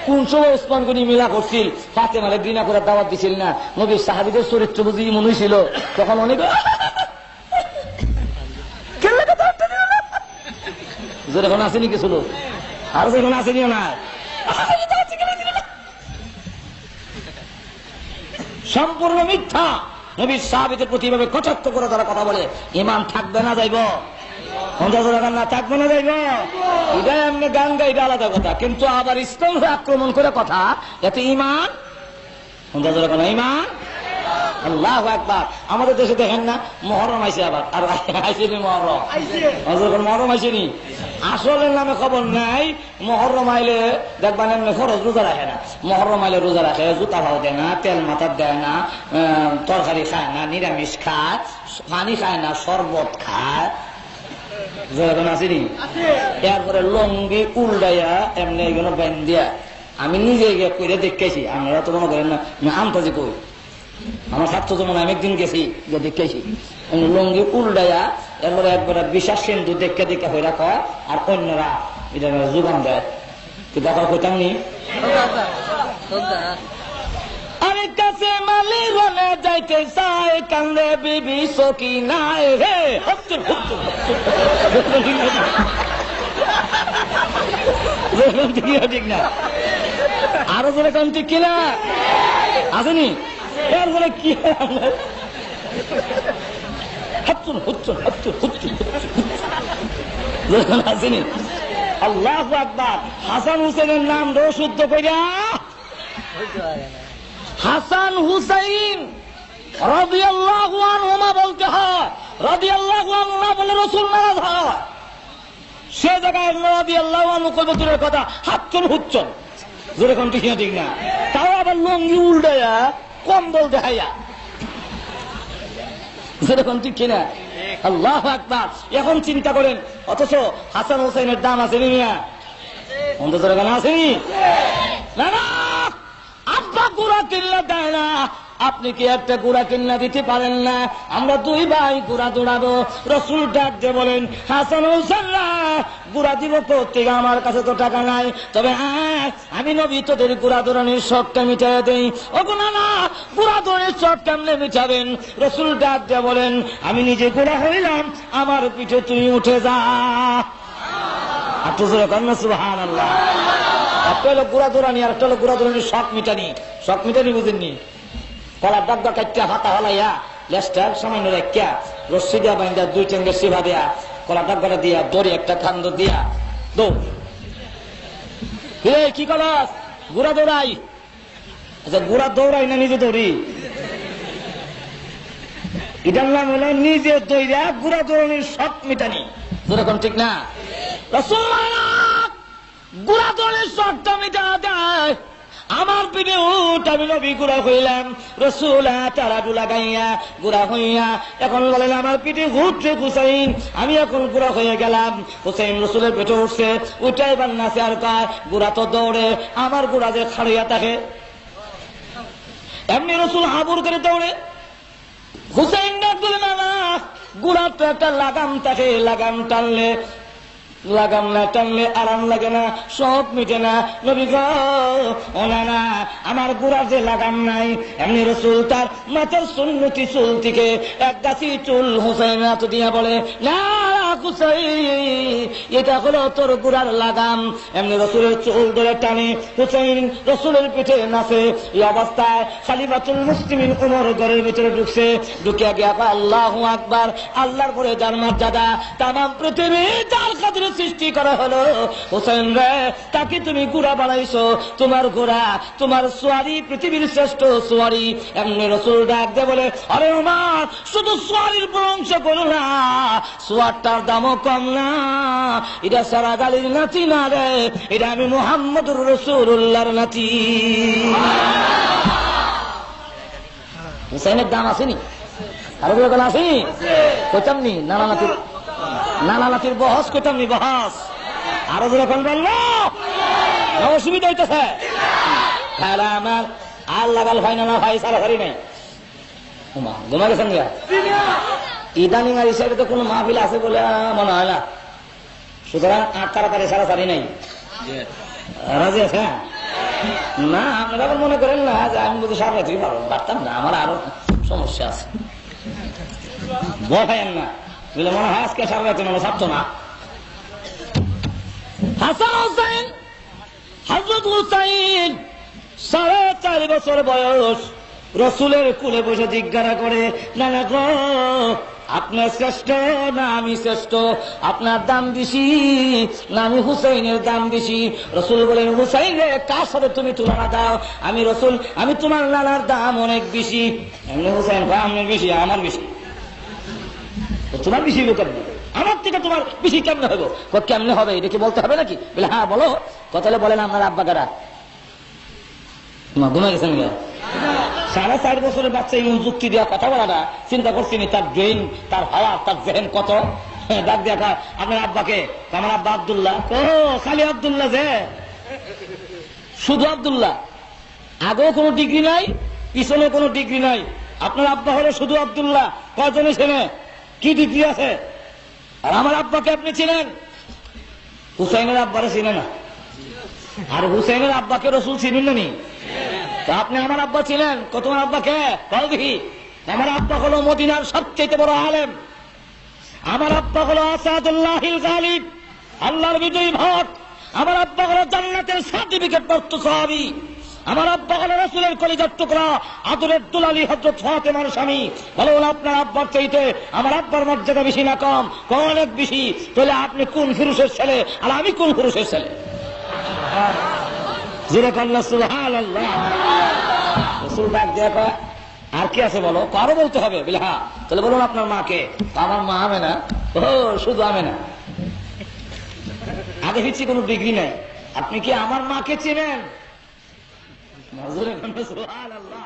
কোন সময় উসমান গনি মিলা করছিল, ফাতেমারে ঘৃণা করে দাওয়াত দিছিল না? নবীর সাহাবীদের চরিত্র বুঝি মনে ছিল, তখন অনেক যেরকম আসেনি কিছু লোক, আর যখন আসেনিও না। সম্পূর্ণ মিথ্যা। নবীর সাহাবীদের প্রতি এভাবে কটাক্ষ করে যারা কথা বলে, ঈমান থাকবে না যাইব? না থাকবে না যাইব? এটা এমনি গান গাইবে আলাদা কথা, কিন্তু আবার ইসলাম আক্রমণ করে কথা, এতে ঈমান ঈমান। আল্লাহু আকবার। আমাদের দেশে দেখেন না মুহররম আইছে, আবার আর আইসেনি মুহররম, মুহররম আইসেনি। আসলের নামে খবর নাই। মুহররম আইলে দেখবেন এমনি ফরজ রোজা রাখে না, মুহররম আইলে রোজা রাখে, জুতা ভাও দেয় না, তেল মাথার দেয় না, তরকারি খায় না, নিরামিষ খায়, পানি খায় না, শরবত খায়। যেরকম আসেনি? এরপরে লঙ্গি উল্টাইয়া এমনি এগুলো ব্যান দিয়া, আমি নিজে গিয়ে কইরে দেখেছি। আমরা তো মনে করেন না আমতাজি কই, আমার ছাত্র যেমন আমি একদিন গেছি যে দেখেছি লঙ্গি উল্টাইয়া, এরপরে একবার বিশ্বাস সিন্ধু দেখে দেখে হয়ে রাখা, আর অন্যরা এটা যোগান দেয়। কিন্তু এখন কইতাম নি আরেক কাছে মিলনে যাইতে চায় কান্দে বিবি সকিনায় রে হচ্ছুর ঠিক না আরো জোরে কান ঠিক কিনা আসেনি এর বলে কি হচ্ছুর হচ্ছুর হচ্ছুর হচ্ছুর আসেনি আল্লাহু আকবার হাসান হুসেনের নাম রো শুদ্ধ কইরা হাসান হুসাইন রাদিয়াল্লাহু আনহুমা বলতে হয় রাদিয়াল্লাহু আনহু না বলে রাসূল নারাজ হয় সে জায়গায় রাদিয়াল্লাহু আনহু কইব দূরের কথা হাচ্চন হুচ্চন জোরে কোন ঠিক না তাও আবার লঙ্গি উল্টায়া কম্বল দেখাইয়া জোরে কোন ঠিক কিনা আল্লাহু আকবার এখন চিন্তা করেন অথচ হাসান হুসাইনের দাম আছে মিয়া অন্তত গান আসেনি না না আব্বা গুড়া কিল্লা দেয় না আপনি কি একটা গুড়া কিন্না দিতে পারেন না আমরা দুই ভাই গুড়া দৌড়াবো রসুল ডাক দিয়ে বলেন হাসান হোসেন গুড়া দিব প্রত্যেকে আমার কাছে তো টাকা নাই তবে আমি নবী তোদের গুড়া দৌড়ানোর শখটা মিটাই দেই ওগো না না গুড়া দৌড়ের শখ কেমনে মিটাবেন রসুল ডাক দিয়ে বলেন আমি নিজে গুড়া হইলাম আমার পিঠে তুই উঠে যা সুবহানাল্লাহ একটা হলো গুড়া দৌড়ানি আর একটা হলো গুড়া দৌড়ানির শখ মিটানি বুঝেননি কলার ডাক কাটটা হাতা হলাইয়া লেস্টার সামান্য রেখা রশ্মি দিয়া বাইন্দা দুই চেঙ্গে সেবা দেয়া কলার ডাক দিয়া দড়ি একটা খান্দ দিয়া দৌড় কি কলাস গুড়া দৌড়াই আচ্ছা গুড়া দৌড়াই না নিজে দৌড়ি এটার নাম হলো নিজে দৌড়া গুড়া দৌড়ানির শখ মিটানি যেরকম ঠিক না গুড়া দৌড়ের শখটা মিটা দেয় আমার পিঠে উঠ আমি নবী গুড়া হইলাম রসুল তারা ডুলা গাইয়া গুড়া হইয়া এখন বলেন আমার পিঠে উঠছে হুসাইন আমি এখন গুড়া হয়ে গেলাম হুসাইন রসুলের পেটে উঠছে উঠাই বান্নাছে আর কয় গুড়া তো দৌড়ে আমার গুড়া যে খাড়িয়া থাকে এমনি রসুল হাবুর করে দৌড়ে হুসাইন ডাক বলে না গুড়ার তো একটা লাগাম থাকে লাগাম টানলে আরাম লাগে না সব মিটে না নবী গো ও না আমার গুড়ার যে লাগাম নাই এমনি রসুল তার মাথার সুন্নতি চুল থেকে এক গাছি চুল হুসাইন হাত দিয়া বলে না হুসাইন এটা হলো তোর গুড়ার লাগাম এমনি রসুলের চুল ধরে টানে হুসাইন রসুলের পিঠে নাচে এই অবস্থায় খালিফাতুল মুসলিমিন ওমর ঘরের ভিতরে ঢুকিয়া গিয়া আল্লাহু আকবার আল্লাহর পরে যার মর্যাদা তামাম পৃথিবী তার খাতিরে সৃষ্টি করা হলো হোসেন রে তাকে তুমি গুড়া বানাইছো তোমার ঘোড়া তোমার সোয়ারি পৃথিবীর শ্রেষ্ঠ সোয়ারি এমনি রসুল ডাক দে বলে আরে ওমর শুধু সোয়ারির প্রশংসা করো না সোয়ারটার দামও কম না এটা সারা গালির নাতি না রে এটা আমি মুহাম্মদুর রাসূলুল্লাহর নাতি হুসাইনের দাম আসেনি আরো কোন আসেনি কইতাম নি নানা নাতির বহস কইতাম নি বহস আরো যখন বললো অসুবিধা হইতেছে খেলা আমার আর লাগাল ভাই না ভাই সারাসারি নাই ঘুমা গেছেন গা ইদানিং আর হিসাবে তো কোনো মাহফিল আছে বলে মনে হয় না সুতরাং আর তাড়াতাড়ি সারাসারি নাই রাজি আছে না আপনারা আবার মনে করেন না যে আমি বুঝি সারাসারি পারতাম না আমার আরো সমস্যা আছে বলেন না বলে মনে হয় আজকে সারাসারি মনে ছাড়তো না হাসান হোসেন হযরত হুসাইন 4.5 বছর বয়স রসুলের কুলে বসে জিজ্ঞাসা করে নানা গো আপনার শ্রেষ্ঠ না আমি শ্রেষ্ঠ আপনার দাম বেশি না আমি হুসাইনের দাম বেশি রসুল বলেন হুসাইনের কার সাথে তুমি তুলনা দাও আমি রসুল আমি তোমার নানার দাম অনেক বেশি এমনি হুসাইন আপনার বেশি আমার বেশি তোমার বেশি লোকের আমার থেকে তোমার বেশি কেমনে হবে কেমনে হবে এটা কি বলতে হবে নাকি বলে হ্যাঁ বলো কথা বলেন আপনার আব্বা কারা ঘুমে গেছেন 4.5 বছরের বাচ্চা এমন যুক্তি দেওয়া কথা বলাটা চিন্তা করছিনি তার ব্রেন তার হাওয়া তার জেহেন কত ডাক দেখা আপনার আব্বাকে আমার আব্বা আব্দুল্লাহ ও খালি আব্দুল্লাহ যে শুধু আব্দুল্লাহ আগেও কোনো ডিগ্রি নাই পিছনে কোনো ডিগ্রি নাই আপনার আব্বা হলো শুধু আব্দুল্লাহ কজনে ছেলে কি ডিগ্রি আছে আর আমার আব্বাকে আপনি চিনেন হুসাইনের আব্বারে চিনে না আর হুসাইনের আব্বাকে রসুল চিনেন না নি তো আপনি আমার আব্বা ছিলেন? তোমার আব্বাকে বল দেখি। আমার আব্বা হলো মদিনার সবচেয়ে বড় আলেম। আমার আব্বা হলো আসাদুল্লাহিল গালিব, আল্লাহর বিজয়ী ভক্ত। আমার আব্বা হলো জান্নাতের সার্টিফিকেট প্রাপ্ত সাহাবী। আমার আব্বা হলো রাসূলের কলিজার টুকরা, আদরের দুলালি হযরত ফাতেমার স্বামী। বলুন আপনার আব্বার চাইতে আমার আব্বার মর্যাদা বেশি না কম? অনেক বেশি। তাহলে আপনি কোন পুরুষের ছেলে আর আমি কোন পুরুষের ছেলে? জোরে কান্না সুবহানাল্লাহ। রাসূল ডাক দেয়া কয়, আর কি আছে বলো? কারো বলতে হবে বলে হ্যাঁ। তাহলে বলুন আপনার মাকে। আমার মা আমেনা। ও শুধু আমেনা, আগে পিছিয়ে কোনো ডিগ্রি নাই। আপনি কি আমার মাকে চেনেন? জোরে কান্না সুবহানাল্লাহ।